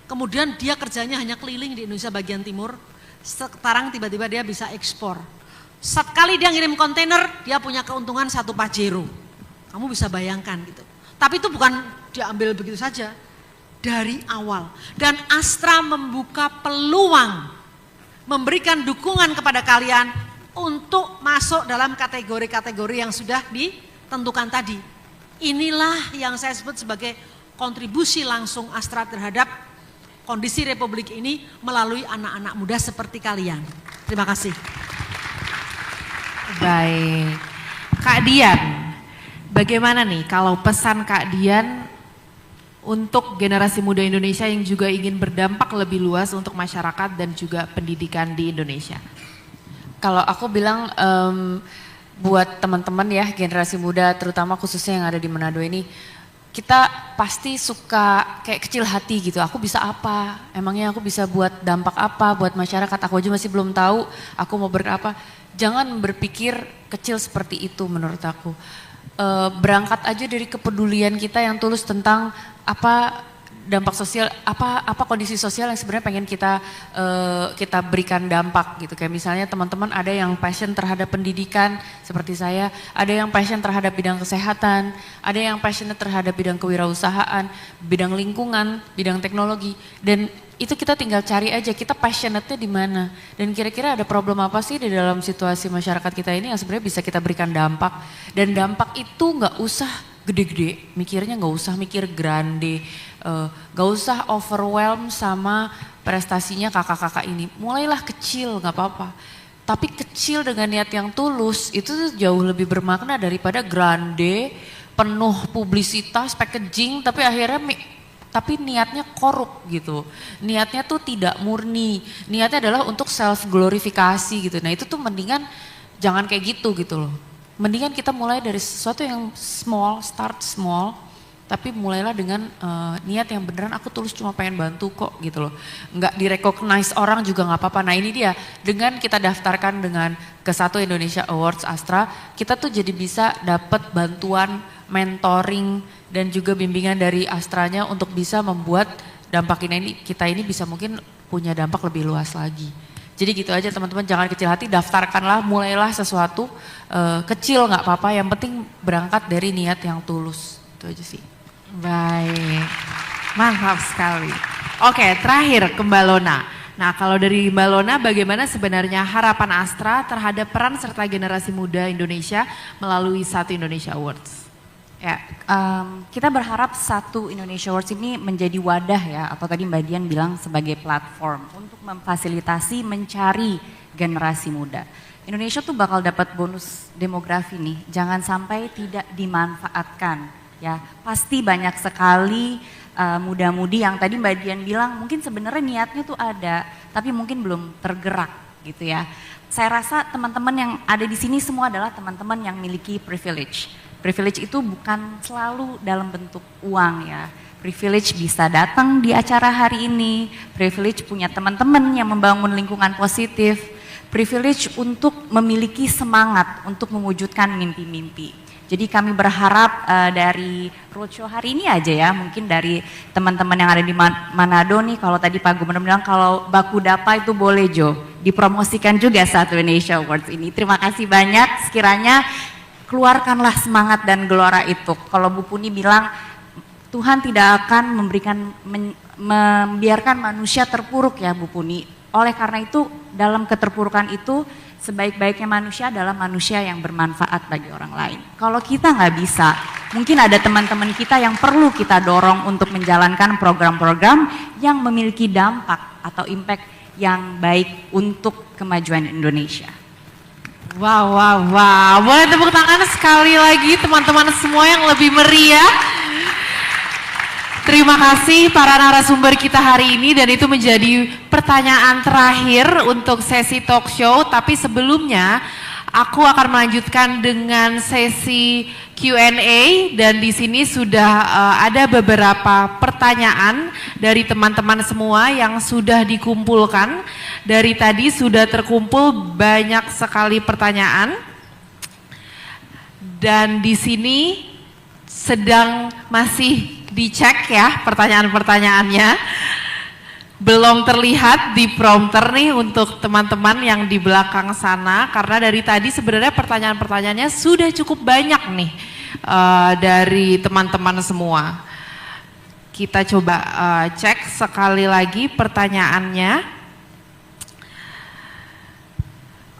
Kemudian dia kerjanya hanya keliling di Indonesia bagian timur, sekarang tiba-tiba dia bisa ekspor. Sekali dia ngirim kontainer, dia punya keuntungan 1 Pajero. Kamu bisa bayangkan gitu. Tapi itu bukan diambil begitu saja, dari awal. Dan Astra membuka peluang, memberikan dukungan kepada kalian untuk masuk dalam kategori-kategori yang sudah ditentukan tadi. Inilah yang saya sebut sebagai kontribusi langsung Astra terhadap kondisi Republik ini melalui anak-anak muda seperti kalian. Terima kasih. Baik, Kak Dian, bagaimana nih kalau pesan Kak Dian untuk generasi muda Indonesia yang juga ingin berdampak lebih luas untuk masyarakat dan juga pendidikan di Indonesia? Kalau aku bilang buat teman-teman ya generasi muda terutama khususnya yang ada di Manado ini, kita pasti suka kayak kecil hati gitu. Aku bisa apa? Emangnya aku bisa buat dampak apa buat masyarakat? Aku aja masih belum tahu aku mau berapa. Jangan berpikir kecil seperti itu menurut aku. Berangkat aja dari kepedulian kita yang tulus tentang apa dampak sosial, apa kondisi sosial yang sebenarnya pengen kita berikan dampak gitu. Kayak misalnya teman-teman ada yang passion terhadap pendidikan seperti saya, ada yang passion terhadap bidang kesehatan, ada yang passionate terhadap bidang kewirausahaan, bidang lingkungan, bidang teknologi, dan itu kita tinggal cari aja kita passionate-nya di mana dan kira-kira ada problem apa sih di dalam situasi masyarakat kita ini yang sebenarnya bisa kita berikan dampak, dan dampak itu nggak usah gede-gede, mikirnya nggak usah mikir grande, nggak usah overwhelm sama prestasinya kakak-kakak ini. Mulailah kecil, nggak apa-apa. Tapi kecil dengan niat yang tulus itu tuh jauh lebih bermakna daripada grande, penuh publisitas, packaging, tapi akhirnya tapi niatnya korup gitu. Niatnya tuh tidak murni. Niatnya adalah untuk self glorifikasi gitu. Nah itu tuh mendingan jangan kayak gitu loh. Mendingan kita mulai dari sesuatu yang small, start small, tapi mulailah dengan niat yang beneran aku tulus cuma pengen bantu kok gitu loh. Nggak direcognize orang juga nggak apa-apa. Nah ini dia, dengan kita daftarkan dengan ke 1 Indonesia Awards Astra, kita tuh jadi bisa dapat bantuan, mentoring, dan juga bimbingan dari Astranya untuk bisa membuat dampak kita ini bisa mungkin punya dampak lebih luas lagi. Jadi gitu aja teman-teman, jangan kecil hati, daftarkanlah, mulailah sesuatu kecil nggak apa-apa, yang penting berangkat dari niat yang tulus. Itu aja sih. Baik, mantap sekali. Oke, terakhir ke Mbak Lona. Nah kalau dari Mbak Lona, bagaimana sebenarnya harapan Astra terhadap peran serta generasi muda Indonesia melalui 1 Indonesia Awards? Ya, kita berharap 1 Indonesia Awards ini menjadi wadah ya, atau tadi Mbak Dian bilang sebagai platform untuk memfasilitasi mencari generasi muda. Indonesia tuh bakal dapat bonus demografi nih, jangan sampai tidak dimanfaatkan ya. Pasti banyak sekali muda-mudi yang tadi Mbak Dian bilang mungkin sebenarnya niatnya tuh ada, tapi mungkin belum tergerak gitu ya. Saya rasa teman-teman yang ada di sini semua adalah teman-teman yang memiliki privilege. Privilege itu bukan selalu dalam bentuk uang ya. Privilege bisa datang di acara hari ini, privilege punya teman-teman yang membangun lingkungan positif, privilege untuk memiliki semangat untuk mewujudkan mimpi-mimpi. Jadi kami berharap dari roadshow hari ini aja ya, mungkin dari teman-teman yang ada di Manado nih, kalau tadi Pak Gubernur bilang kalau baku dapa itu boleh Jo, dipromosikan juga 1 Indonesia Awards ini. Terima kasih banyak, sekiranya keluarkanlah semangat dan gelora itu. Kalau Bu Puni bilang Tuhan tidak akan membiarkan manusia terpuruk ya Bu Puni. Oleh karena itu dalam keterpurukan itu sebaik-baiknya manusia adalah manusia yang bermanfaat bagi orang lain. Kalau kita nggak bisa, mungkin ada teman-teman kita yang perlu kita dorong untuk menjalankan program-program yang memiliki dampak atau impact yang baik untuk kemajuan Indonesia. Wow. Boleh tepuk tangan sekali lagi teman-teman semua yang lebih meriah. Terima kasih para narasumber kita hari ini, dan itu menjadi pertanyaan terakhir untuk sesi talk show. Tapi sebelumnya aku akan melanjutkan dengan sesi Q&A, dan di sini sudah ada beberapa pertanyaan dari teman-teman semua yang sudah dikumpulkan. Dari tadi sudah terkumpul banyak sekali pertanyaan, dan di sini sedang masih dicek ya pertanyaan-pertanyaannya. Belum terlihat di prompter nih untuk teman-teman yang di belakang sana, karena dari tadi sebenarnya pertanyaan-pertanyaannya sudah cukup banyak nih dari teman-teman semua. Kita coba cek sekali lagi pertanyaannya.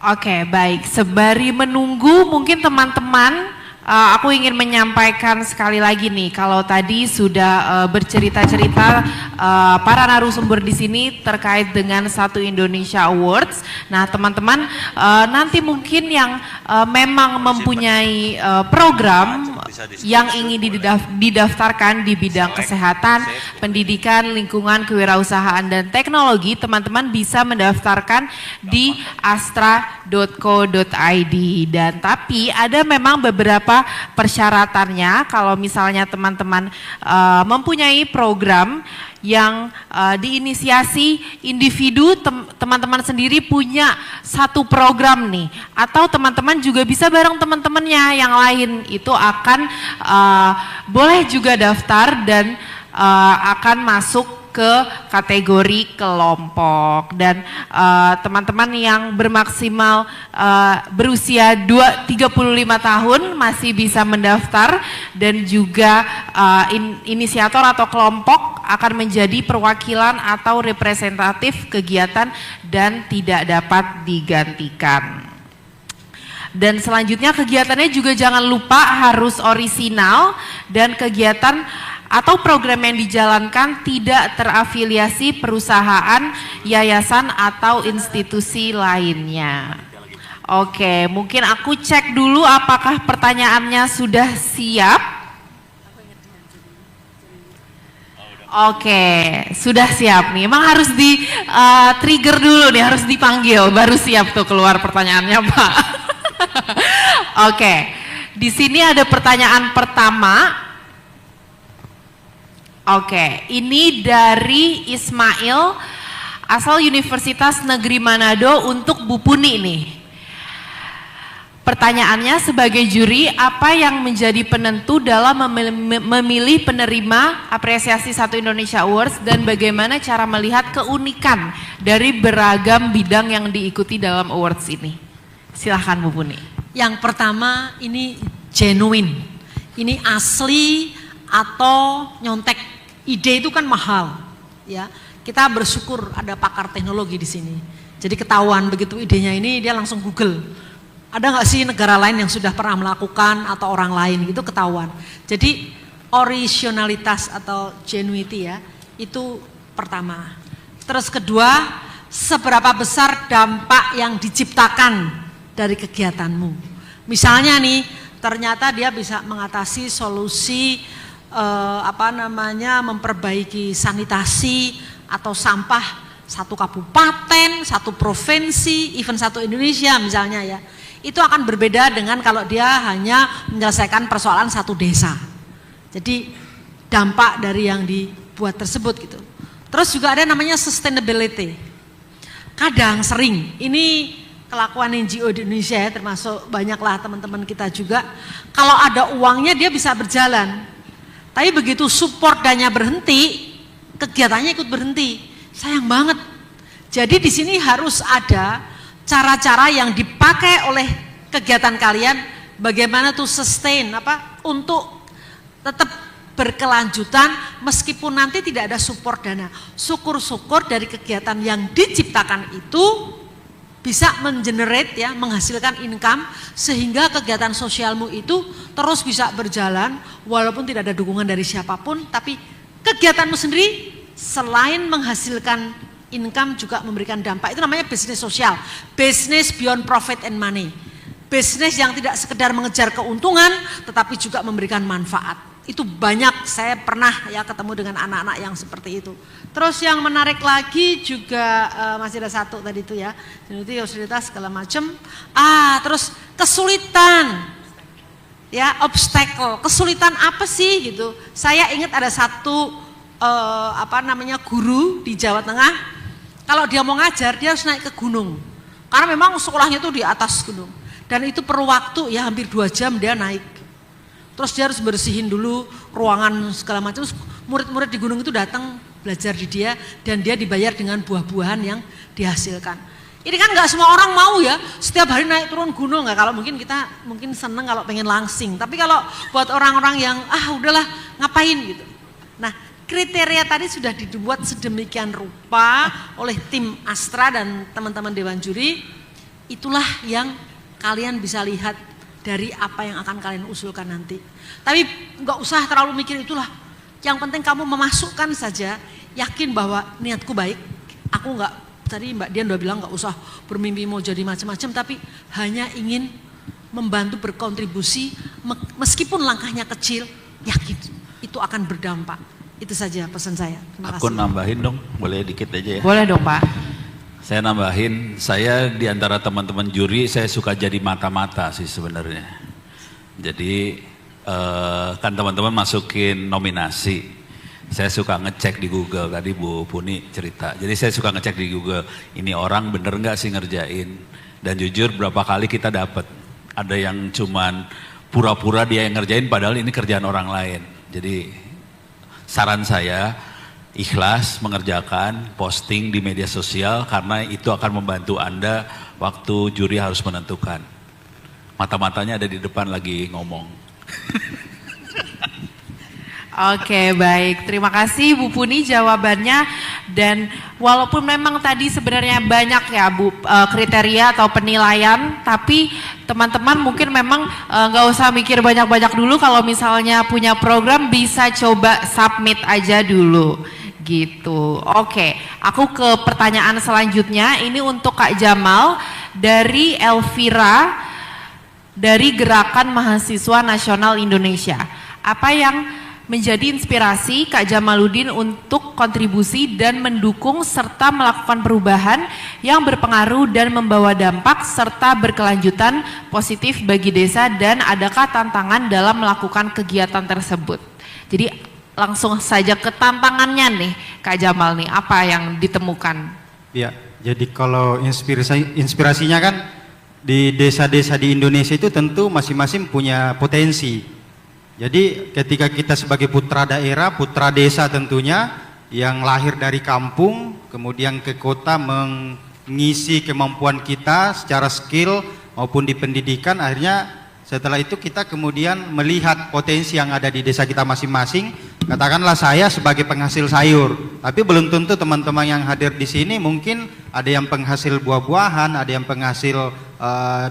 Oke, baik. Sembari menunggu, mungkin teman-teman, aku ingin menyampaikan sekali lagi nih, kalau tadi sudah bercerita-cerita para narasumber di sini terkait dengan 1 Indonesia Awards. Nah, teman-teman, nanti mungkin yang memang mempunyai program yang ingin didaftarkan di bidang kesehatan, pendidikan, lingkungan, kewirausahaan, dan teknologi, teman-teman bisa mendaftarkan di astra.co.id. Dan tapi ada memang beberapa persyaratannya kalau misalnya teman-teman mempunyai program yang diinisiasi individu, teman-teman sendiri punya satu program nih, atau teman-teman juga bisa bareng teman-temannya yang lain, itu akan boleh juga daftar dan akan masuk ke kategori kelompok. Dan teman-teman yang bermaksimal berusia 35 tahun masih bisa mendaftar, dan juga inisiator atau kelompok akan menjadi perwakilan atau representatif kegiatan dan tidak dapat digantikan. Dan selanjutnya kegiatannya juga jangan lupa harus orisinal, dan kegiatan atau program yang dijalankan tidak terafiliasi perusahaan, yayasan, atau institusi lainnya. Oke, mungkin aku cek dulu apakah pertanyaannya sudah siap. Oke, sudah siap nih. Emang harus di trigger dulu nih, harus dipanggil baru siap tuh keluar pertanyaannya, Pak. Oke, di sini ada pertanyaan pertama. Oke, ini dari Ismail, asal Universitas Negeri Manado, untuk Bu Puni nih. Pertanyaannya, sebagai juri, apa yang menjadi penentu dalam memilih penerima apresiasi Satu Indonesia Awards, dan bagaimana cara melihat keunikan dari beragam bidang yang diikuti dalam awards ini? Silahkan Bu Puni. Yang pertama, ini genuine, ini asli atau nyontek. Ide itu kan mahal, ya. Kita bersyukur ada pakar teknologi di sini. Jadi ketahuan begitu idenya ini, dia langsung Google. Ada nggak sih negara lain yang sudah pernah melakukan atau orang lain gitu, ketahuan. Jadi originalitas atau genuity ya, itu pertama. Terus kedua, seberapa besar dampak yang diciptakan dari kegiatanmu. Misalnya nih, ternyata dia bisa mengatasi solusi memperbaiki sanitasi atau sampah satu kabupaten, satu provinsi, even satu Indonesia misalnya ya. Itu akan berbeda dengan kalau dia hanya menyelesaikan persoalan satu desa. Jadi dampak dari yang dibuat tersebut gitu. Terus juga ada namanya sustainability. Kadang sering, ini kelakuan NGO di Indonesia ya, termasuk banyaklah teman-teman kita juga. Kalau ada uangnya dia bisa berjalan. Tapi begitu support dananya berhenti, kegiatannya ikut berhenti. Sayang banget. Jadi di sini harus ada cara-cara yang dipakai oleh kegiatan kalian, bagaimana tuh sustain untuk tetap berkelanjutan meskipun nanti tidak ada support dana. Syukur-syukur dari kegiatan yang diciptakan itu bisa mengenerate ya, menghasilkan income sehingga kegiatan sosialmu itu terus bisa berjalan walaupun tidak ada dukungan dari siapapun, tapi kegiatanmu sendiri selain menghasilkan income juga memberikan dampak. Itu namanya bisnis sosial, bisnis beyond profit and money. Bisnis yang tidak sekedar mengejar keuntungan tetapi juga memberikan manfaat. Itu banyak, saya pernah ya ketemu dengan anak-anak yang seperti itu. Terus yang menarik lagi juga masih ada satu tadi itu ya, itu fasilitas segala macam. Terus kesulitan, ya obstacle, kesulitan apa sih gitu. Saya ingat ada satu guru di Jawa Tengah, kalau dia mau ngajar dia harus naik ke gunung, karena memang sekolahnya itu di atas gunung, dan itu perlu waktu ya hampir 2 jam dia naik. Terus dia harus bersihin dulu ruangan segala macam. Murid-murid di gunung itu datang belajar di dia, dan dia dibayar dengan buah-buahan yang dihasilkan. Ini kan nggak semua orang mau ya setiap hari naik turun gunung. Nggak, kalau mungkin kita seneng kalau pengen langsing. Tapi kalau buat orang-orang yang udahlah ngapain gitu. Nah, kriteria tadi sudah dibuat sedemikian rupa oleh tim Astra dan teman-teman Dewan Juri. Itulah yang kalian bisa lihat dari apa yang akan kalian usulkan nanti. Tapi nggak usah terlalu mikir itulah. Yang penting kamu memasukkan saja, yakin bahwa niatku baik. Aku nggak, tadi Mbak Dian udah bilang nggak usah bermimpi mau jadi macam-macam, tapi hanya ingin membantu berkontribusi meskipun langkahnya kecil, yakin itu akan berdampak. Itu saja pesan saya. Terima Aku kasih. nambahin dong, boleh dikit aja ya. Boleh dong Pak. Saya nambahin, saya di antara teman-teman juri saya suka jadi mata-mata sih sebenarnya. Jadi kan teman-teman masukin nominasi. Saya suka ngecek di Google, tadi Bu Puni cerita. Jadi saya suka ngecek di Google, ini orang bener nggak sih ngerjain. Dan jujur berapa kali kita dapat. Ada yang cuman pura-pura dia yang ngerjain padahal ini kerjaan orang lain. Jadi saran saya, ikhlas mengerjakan, posting di media sosial karena itu akan membantu Anda waktu juri harus menentukan. Mata-matanya ada di depan lagi ngomong. Oke, baik. Terima kasih Bu Puni jawabannya. Dan walaupun memang tadi sebenarnya banyak ya Bu kriteria atau penilaian, tapi teman-teman mungkin memang nggak usah mikir banyak-banyak dulu. Kalau misalnya punya program bisa coba submit aja dulu. Gitu. Oke, aku ke pertanyaan selanjutnya. Ini untuk Kak Jamal dari Elvira dari Gerakan Mahasiswa Nasional Indonesia. Apa yang menjadi inspirasi Kak Jamaluddin untuk kontribusi dan mendukung serta melakukan perubahan yang berpengaruh dan membawa dampak serta berkelanjutan positif bagi desa, dan adakah tantangan dalam melakukan kegiatan tersebut? Jadi langsung saja ke tantangannya nih Kak Jamal nih, apa yang ditemukan? Ya, jadi kalau inspirasinya kan di desa-desa di Indonesia itu tentu masing-masing punya potensi. Jadi ketika kita sebagai putra daerah, putra desa tentunya yang lahir dari kampung, kemudian ke kota mengisi kemampuan kita secara skill maupun di pendidikan, akhirnya setelah itu kita kemudian melihat potensi yang ada di desa kita masing-masing. Katakanlah saya sebagai penghasil sayur, tapi belum tentu teman-teman yang hadir di sini mungkin ada yang penghasil buah-buahan, ada yang penghasil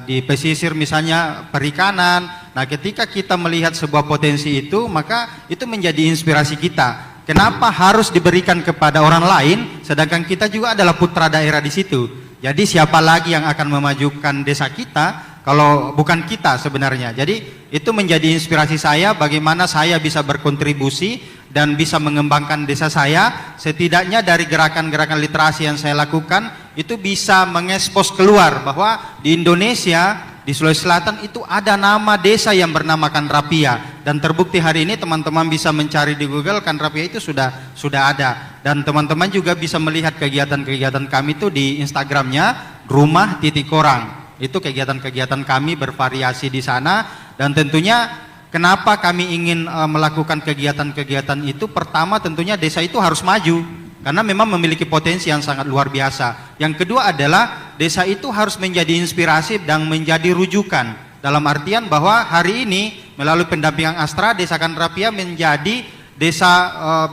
di pesisir misalnya perikanan. Nah, ketika kita melihat sebuah potensi itu, maka itu menjadi inspirasi kita. Kenapa harus diberikan kepada orang lain, sedangkan kita juga adalah putra daerah di situ. Jadi siapa lagi yang akan memajukan desa kita kalau bukan kita sebenarnya. Jadi itu menjadi inspirasi saya bagaimana saya bisa berkontribusi dan bisa mengembangkan desa saya. Setidaknya dari gerakan-gerakan literasi yang saya lakukan itu bisa mengekspos keluar bahwa di Indonesia, di Sulawesi Selatan itu ada nama desa yang bernama Kanrapia, dan terbukti hari ini teman-teman bisa mencari di Google, Kanrapia itu sudah ada, dan teman-teman juga bisa melihat kegiatan-kegiatan kami itu di Instagramnya rumah.korang. Itu kegiatan-kegiatan kami bervariasi di sana, dan tentunya kenapa kami ingin melakukan kegiatan-kegiatan itu, pertama tentunya desa itu harus maju karena memang memiliki potensi yang sangat luar biasa. Yang kedua adalah desa itu harus menjadi inspirasi dan menjadi rujukan, dalam artian bahwa hari ini melalui pendampingan Astra, Desa Kanrapia menjadi desa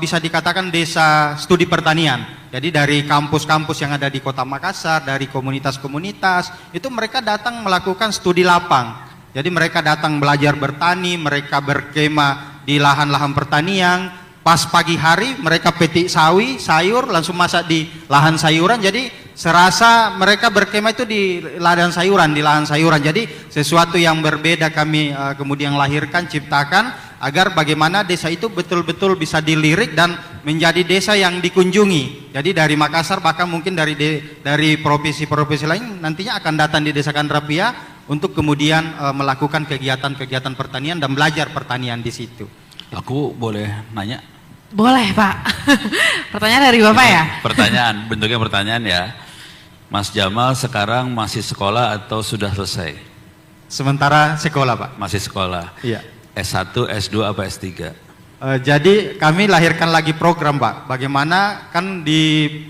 bisa dikatakan desa studi pertanian. Jadi dari kampus-kampus yang ada di Kota Makassar, dari komunitas-komunitas, itu mereka datang melakukan studi lapang. Jadi mereka datang belajar bertani, mereka berkemah di lahan-lahan pertanian. Pas pagi hari mereka petik sawi, sayur, langsung masak di lahan sayuran. Jadi serasa mereka berkemah itu di ladang sayuran, di lahan sayuran. Jadi sesuatu yang berbeda kami kemudian lahirkan, ciptakan, agar bagaimana desa itu betul-betul bisa dilirik dan menjadi desa yang dikunjungi. Jadi dari Makassar, bahkan mungkin dari provinsi-provinsi lain nantinya akan datang di Desa Kanrapia untuk kemudian melakukan kegiatan-kegiatan pertanian dan belajar pertanian di situ. Aku boleh nanya? Boleh Pak. Pertanyaan dari Bapak ya? Pertanyaan, bentuknya pertanyaan ya. Mas Jamal sekarang masih sekolah atau sudah selesai? Sementara sekolah Pak. Masih sekolah. Iya. S1, S2 apa S3? Jadi kami lahirkan lagi program Pak. Bagaimana kan di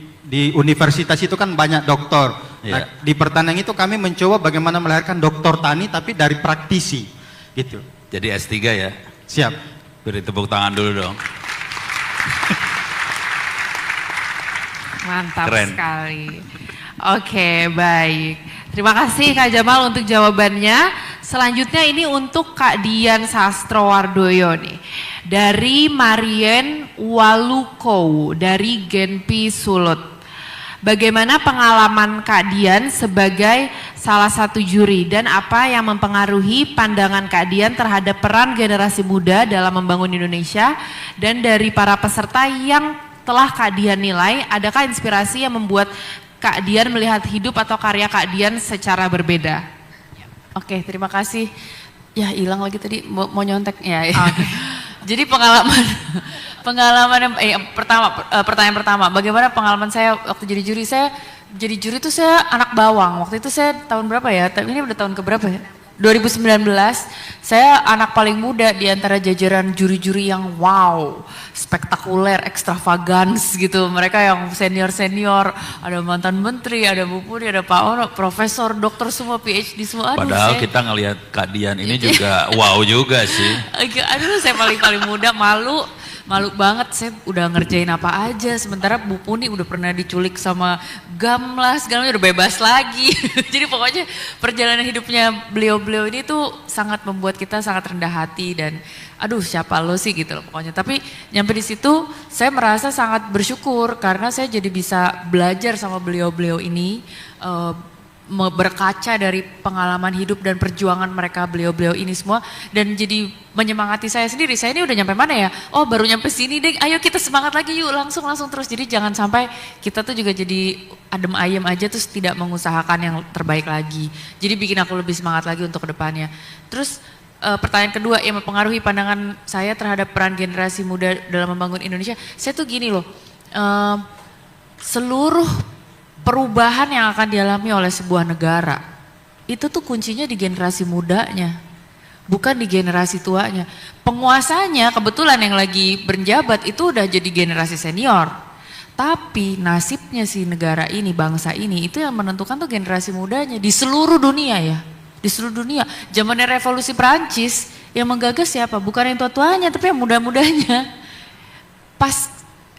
universitas itu kan banyak doktor. Iya. Nah, di pertanian itu kami mencoba bagaimana melahirkan doktor tani tapi dari praktisi gitu. Jadi S3 ya? Siap. Beri tepuk tangan dulu dong. Mantap Keren. sekali. Oke, baik. Terima kasih Kak Jamal untuk jawabannya. Selanjutnya ini untuk Kak Dian Sastrowardoyo nih. Dari Marien Walukou dari Genpi Sulut. Bagaimana pengalaman Kak Dian sebagai salah satu juri dan apa yang mempengaruhi pandangan Kak Dian terhadap peran generasi muda dalam membangun Indonesia, dan dari para peserta yang telah Kak Dian nilai, adakah inspirasi yang membuat Kak Dian melihat hidup atau karya Kak Dian secara berbeda? Oke, terima kasih. Ya hilang lagi tadi mau nyontek ya. Okay. Jadi pengalaman yang pertanyaan pertama, bagaimana pengalaman saya waktu jadi juri? Saya jadi juri itu saya anak bawang. Waktu itu saya tahun berapa ya? Ini udah tahun keberapa ya? 2019. Saya anak paling muda di antara jajaran juri-juri yang wow, spektakuler, ekstravagans gitu. Mereka yang senior-senior, ada mantan menteri, ada Bu Puri, ada Pak Ono, profesor, dokter semua, PhD semua. Aduh, padahal kita ngelihat Kak Dian ini juga wow juga sih. Aduh, saya paling muda, malu banget, saya udah ngerjain apa aja, sementara Bu Puni udah pernah diculik sama GAM lah, segalanya udah bebas lagi. Jadi pokoknya perjalanan hidupnya beliau-beliau ini tuh sangat membuat kita sangat rendah hati dan aduh siapa lo sih gitu loh pokoknya. Tapi nyampe di situ saya merasa sangat bersyukur karena saya jadi bisa belajar sama beliau-beliau ini, berkaca dari pengalaman hidup dan perjuangan mereka beliau-beliau ini semua, dan jadi menyemangati saya sendiri. Saya ini udah nyampe mana ya? Oh baru nyampe sini deh, ayo kita semangat lagi yuk, langsung terus. Jadi jangan sampai kita tuh juga jadi adem ayem aja terus tidak mengusahakan yang terbaik lagi. Jadi bikin aku lebih semangat lagi untuk kedepannya. Terus pertanyaan kedua yang mempengaruhi pandangan saya terhadap peran generasi muda dalam membangun Indonesia, saya tuh gini loh, seluruh perubahan yang akan dialami oleh sebuah negara itu tuh kuncinya di generasi mudanya, bukan di generasi tuanya. Penguasanya kebetulan yang lagi berjabat itu udah jadi generasi senior, tapi nasibnya si negara ini, bangsa ini, itu yang menentukan tuh generasi mudanya di seluruh dunia ya, di seluruh dunia. Zamannya revolusi Perancis yang menggagas siapa? Bukan yang tua-tuanya tapi yang muda-mudanya. Pas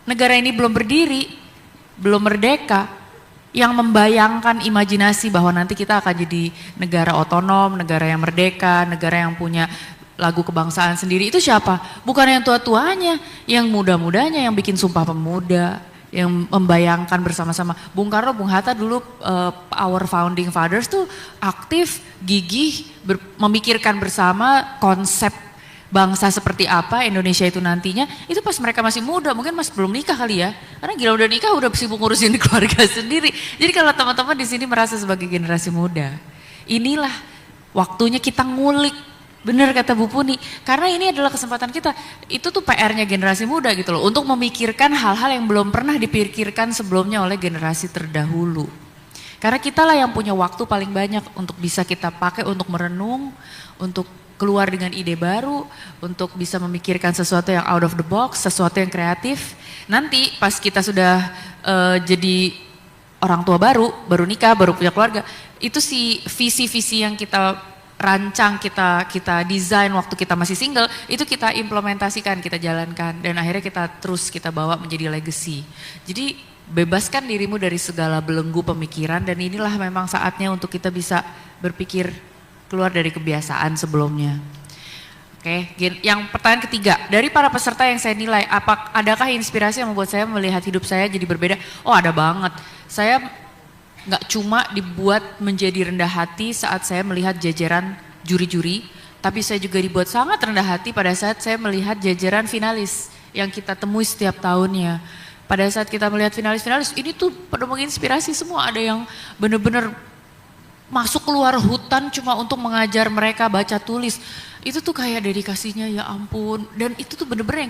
negara ini belum berdiri, belum merdeka, yang membayangkan imajinasi bahwa nanti kita akan jadi negara otonom, negara yang merdeka, negara yang punya lagu kebangsaan sendiri, itu siapa? Bukan yang tua-tuanya, yang muda-mudanya, yang bikin Sumpah Pemuda, yang membayangkan bersama-sama. Bung Karno, Bung Hatta dulu our founding fathers tuh aktif, gigih, memikirkan bersama konsep bangsa seperti apa Indonesia itu nantinya, itu pas mereka masih muda, mungkin masih belum nikah kali ya, karena gila udah nikah udah sibuk ngurusin keluarga sendiri. Jadi kalau teman-teman di sini merasa sebagai generasi muda, inilah waktunya kita ngulik, bener kata Bu Puni, karena ini adalah kesempatan kita. Itu tuh PR-nya generasi muda gitu loh, untuk memikirkan hal-hal yang belum pernah dipikirkan sebelumnya oleh generasi terdahulu. Karena kitalah yang punya waktu paling banyak untuk bisa kita pakai untuk merenung, untuk keluar dengan ide baru, untuk bisa memikirkan sesuatu yang out of the box, sesuatu yang kreatif. Nanti pas kita sudah jadi orang tua baru nikah, baru punya keluarga, itu si visi-visi yang kita rancang, kita desain waktu kita masih single, itu kita implementasikan, kita jalankan, dan akhirnya kita bawa menjadi legacy. Jadi bebaskan dirimu dari segala belenggu pemikiran, dan inilah memang saatnya untuk kita bisa berpikir keluar dari kebiasaan sebelumnya. Oke, yang pertanyaan ketiga, dari para peserta yang saya nilai, adakah inspirasi yang membuat saya melihat hidup saya jadi berbeda? Oh ada banget, saya nggak cuma dibuat menjadi rendah hati saat saya melihat jajaran juri-juri, tapi saya juga dibuat sangat rendah hati pada saat saya melihat jajaran finalis yang kita temui setiap tahunnya. Pada saat kita melihat finalis-finalis, ini tuh pada menginspirasi semua, ada yang bener-bener masuk keluar hutan cuma untuk mengajar mereka baca tulis. Itu tuh kayak dedikasinya, ya ampun. Dan itu tuh bener-bener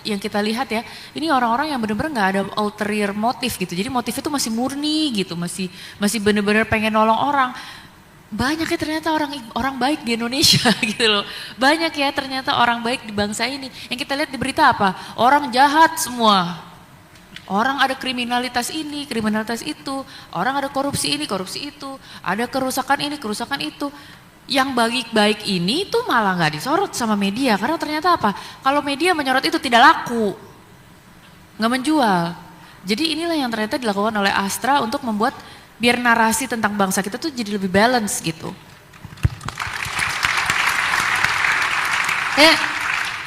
yang kita lihat ya, ini orang-orang yang bener-bener gak ada ulterior motif gitu. Jadi motif itu masih murni gitu, masih bener-bener pengen nolong orang. Banyak ya ternyata orang baik di Indonesia gitu loh. Banyak ya ternyata orang baik di bangsa ini. Yang kita lihat di berita apa? Orang jahat semua. Orang ada kriminalitas ini, kriminalitas itu, orang ada korupsi ini, korupsi itu, ada kerusakan ini, kerusakan itu. Yang baik-baik ini tuh malah nggak disorot sama media, karena ternyata apa? Kalau media menyorot itu tidak laku, nggak menjual. Jadi inilah yang ternyata dilakukan oleh Astra untuk membuat biar narasi tentang bangsa kita tuh jadi lebih balance gitu.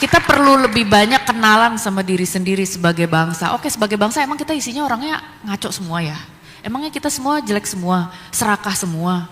Kita perlu lebih banyak kenalan sama diri sendiri sebagai bangsa. Oke, sebagai bangsa emang kita isinya orangnya ngaco semua ya. Emangnya kita semua jelek semua, serakah semua?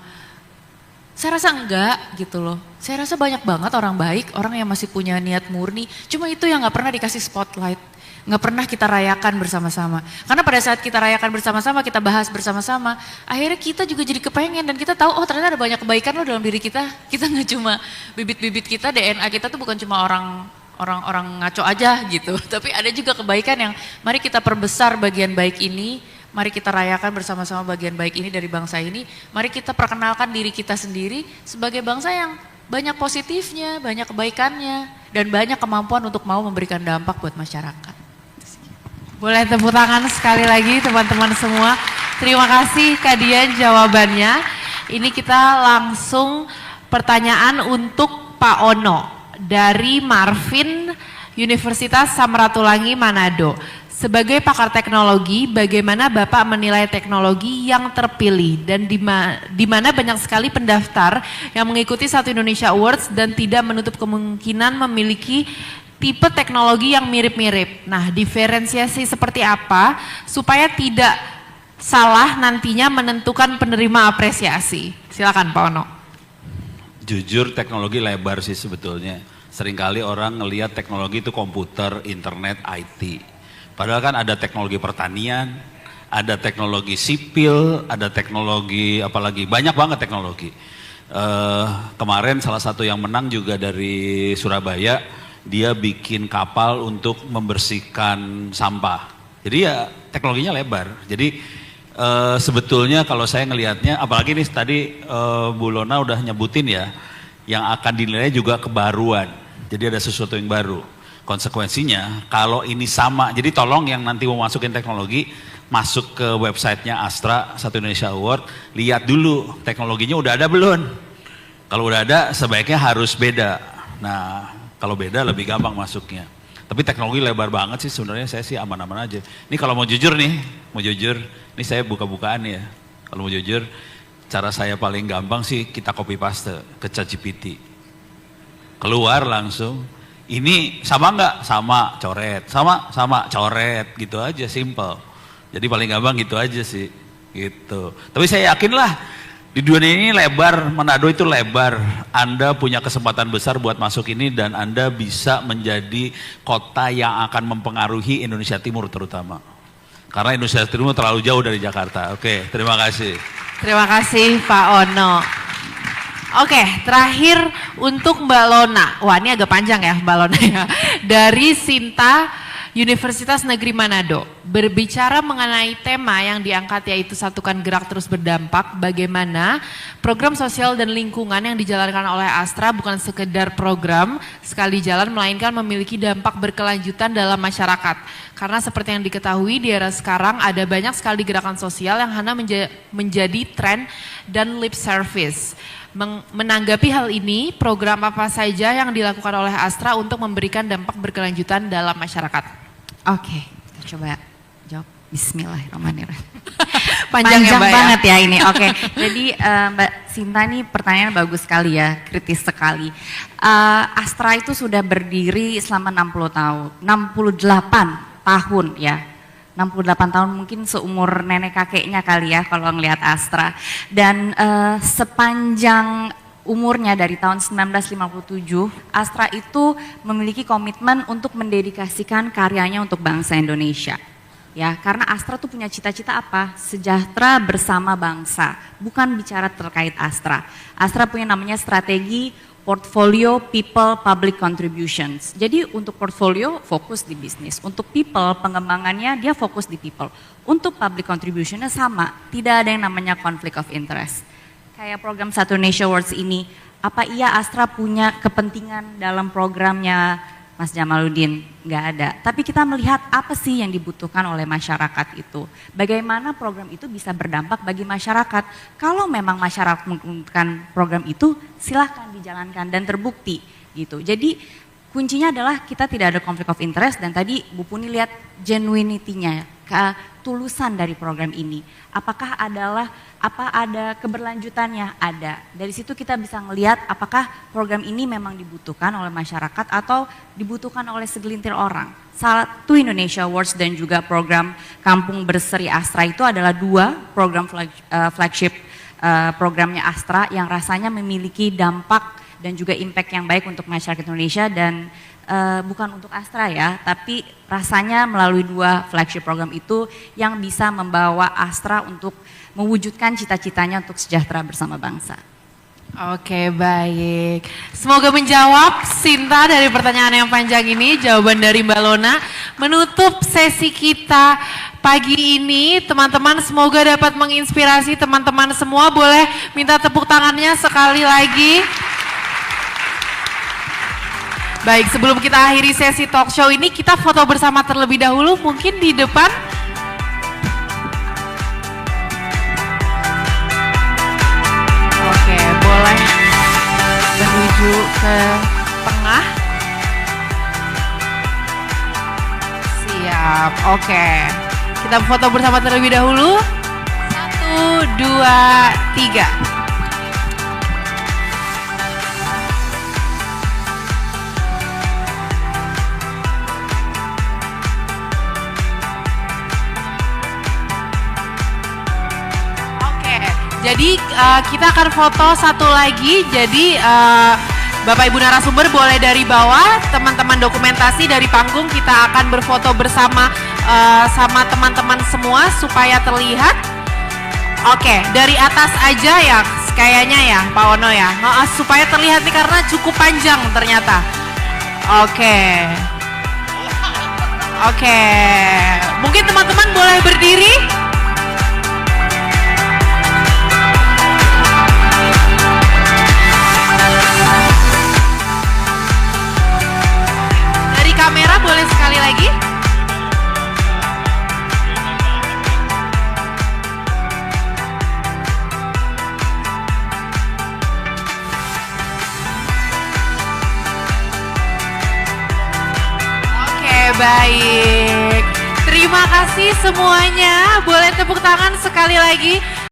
Saya rasa enggak gitu loh. Saya rasa banyak banget orang baik, orang yang masih punya niat murni. Cuma itu yang gak pernah dikasih spotlight. Gak pernah kita rayakan bersama-sama. Karena pada saat kita rayakan bersama-sama, kita bahas bersama-sama, akhirnya kita juga jadi kepengen dan kita tahu, oh ternyata ada banyak kebaikan loh dalam diri kita. Kita gak cuma bibit-bibit kita, DNA kita tuh bukan cuma orang ngaco aja gitu. Tapi ada juga kebaikan yang mari kita perbesar bagian baik ini. Mari kita rayakan bersama-sama bagian baik ini dari bangsa ini. Mari kita perkenalkan diri kita sendiri sebagai bangsa yang banyak positifnya, banyak kebaikannya, dan banyak kemampuan untuk mau memberikan dampak buat masyarakat. Boleh tepuk tangan sekali lagi teman-teman semua. Terima kasih Kak Dian jawabannya. Ini kita langsung pertanyaan untuk Pak Ono dari Marvin Universitas Samratulangi Manado. Sebagai pakar teknologi, bagaimana Bapak menilai teknologi yang terpilih dan di mana banyak sekali pendaftar yang mengikuti Satu Indonesia Awards dan tidak menutup kemungkinan memiliki tipe teknologi yang mirip-mirip. Nah, diferensiasi seperti apa supaya tidak salah nantinya menentukan penerima apresiasi? Silakan Pak Ono. Jujur teknologi lebar sih sebetulnya. Seringkali orang ngelihat teknologi itu komputer, internet, IT. Padahal kan ada teknologi pertanian, ada teknologi sipil, ada teknologi apalagi, banyak banget teknologi. Kemarin salah satu yang menang juga dari Surabaya, dia bikin kapal untuk membersihkan sampah. Jadi ya teknologinya lebar. Jadi sebetulnya kalau saya ngelihatnya, apalagi nih tadi Bu Lona udah nyebutin ya, yang akan dinilai juga kebaruan. Jadi ada sesuatu yang baru. Konsekuensinya kalau ini sama, jadi tolong yang nanti mau masukin teknologi, masuk ke websitenya Astra Satu Indonesia Award, lihat dulu teknologinya udah ada belum. Kalau udah ada sebaiknya harus beda. Nah kalau beda lebih gampang masuknya. Tapi teknologi lebar banget sih sebenarnya, saya sih aman-aman aja. Ini kalau mau jujur nih, ini saya buka-bukaan ya. Kalau mau jujur, cara saya paling gampang sih kita copy paste ke ChatGPT. Keluar langsung. Ini sama nggak? Sama, coret. Sama, coret. Gitu aja, simple. Jadi paling gampang gitu aja sih. Gitu. Tapi saya yakin lah, di dunia ini lebar, Manado itu lebar. Anda punya kesempatan besar buat masuk ini dan Anda bisa menjadi kota yang akan mempengaruhi Indonesia Timur terutama. Karena Indonesia Timur terlalu jauh dari Jakarta. Oke, terima kasih. Terima kasih Pak Ono. Oke, terakhir untuk Mbak Lona. Wah, ini agak panjang ya Mbak Lona ya. Dari Sinta Universitas Negeri Manado. Berbicara mengenai tema yang diangkat yaitu Satukan Gerak Terus Berdampak, bagaimana program sosial dan lingkungan yang dijalankan oleh Astra bukan sekedar program sekali jalan, melainkan memiliki dampak berkelanjutan dalam masyarakat. Karena seperti yang diketahui di era sekarang ada banyak sekali gerakan sosial yang hanya menjadi tren dan lip service. Menanggapi hal ini, program apa saja yang dilakukan oleh Astra untuk memberikan dampak berkelanjutan dalam masyarakat? Oke, kita coba jawab. Bismillahirrahmanirrahim. Panjang ya, Mbak, banget ya ini. Oke, jadi Mbak Sinta ini pertanyaan bagus sekali ya, kritis sekali. Astra itu sudah berdiri selama 68 tahun ya. 68 tahun mungkin seumur nenek kakeknya kali ya kalau ngelihat Astra. Dan sepanjang umurnya dari tahun 1957, Astra itu memiliki komitmen untuk mendedikasikan karyanya untuk bangsa Indonesia. Ya, karena Astra tuh punya cita-cita apa? Sejahtera bersama bangsa. Bukan bicara terkait Astra. Astra punya namanya strategi portfolio people public contributions. Jadi untuk portfolio fokus di bisnis, untuk people pengembangannya dia fokus di people. Untuk public contributionnya sama, tidak ada yang namanya conflict of interest. Kayak program Satu Indonesia Awards ini, apa iya Astra punya kepentingan dalam programnya Mas Jamaluddin? Nggak ada. Tapi kita melihat apa sih yang dibutuhkan oleh masyarakat itu. Bagaimana program itu bisa berdampak bagi masyarakat. Kalau memang masyarakat membutuhkan program itu, silahkan dijalankan dan terbukti gitu. Jadi kuncinya adalah kita tidak ada conflict of interest dan tadi Bu Puni lihat genuinity-nya. ketulusan dari program ini. Apakah ada keberlanjutannya? Ada. Dari situ kita bisa melihat apakah program ini memang dibutuhkan oleh masyarakat atau dibutuhkan oleh segelintir orang. Satu Indonesia Awards dan juga program Kampung Berseri Astra itu adalah dua program flagship programnya Astra yang rasanya memiliki dampak dan juga impact yang baik untuk masyarakat Indonesia dan bukan untuk Astra ya, tapi rasanya melalui dua flagship program itu yang bisa membawa Astra untuk mewujudkan cita-citanya untuk sejahtera bersama bangsa. Oke, baik. Semoga menjawab Sinta dari pertanyaan yang panjang ini, jawaban dari Mbak Lona. Menutup sesi kita pagi ini, teman-teman semoga dapat menginspirasi teman-teman semua. Boleh minta tepuk tangannya sekali lagi. Baik, sebelum kita akhiri sesi talk show ini, kita foto bersama terlebih dahulu, mungkin di depan. Oke, boleh menuju ke tengah. Siap, oke. Kita foto bersama terlebih dahulu. 1, 2, 3. Jadi kita akan foto satu lagi, jadi Bapak Ibu narasumber boleh dari bawah, teman-teman dokumentasi dari panggung kita akan berfoto bersama sama teman-teman semua supaya terlihat. Oke, dari atas aja ya kayaknya ya Pak Ono ya, supaya terlihat nih karena cukup panjang ternyata. Oke, mungkin teman-teman boleh berdiri. Kamera boleh sekali lagi. Oke, baik. Terima kasih semuanya. Boleh tepuk tangan sekali lagi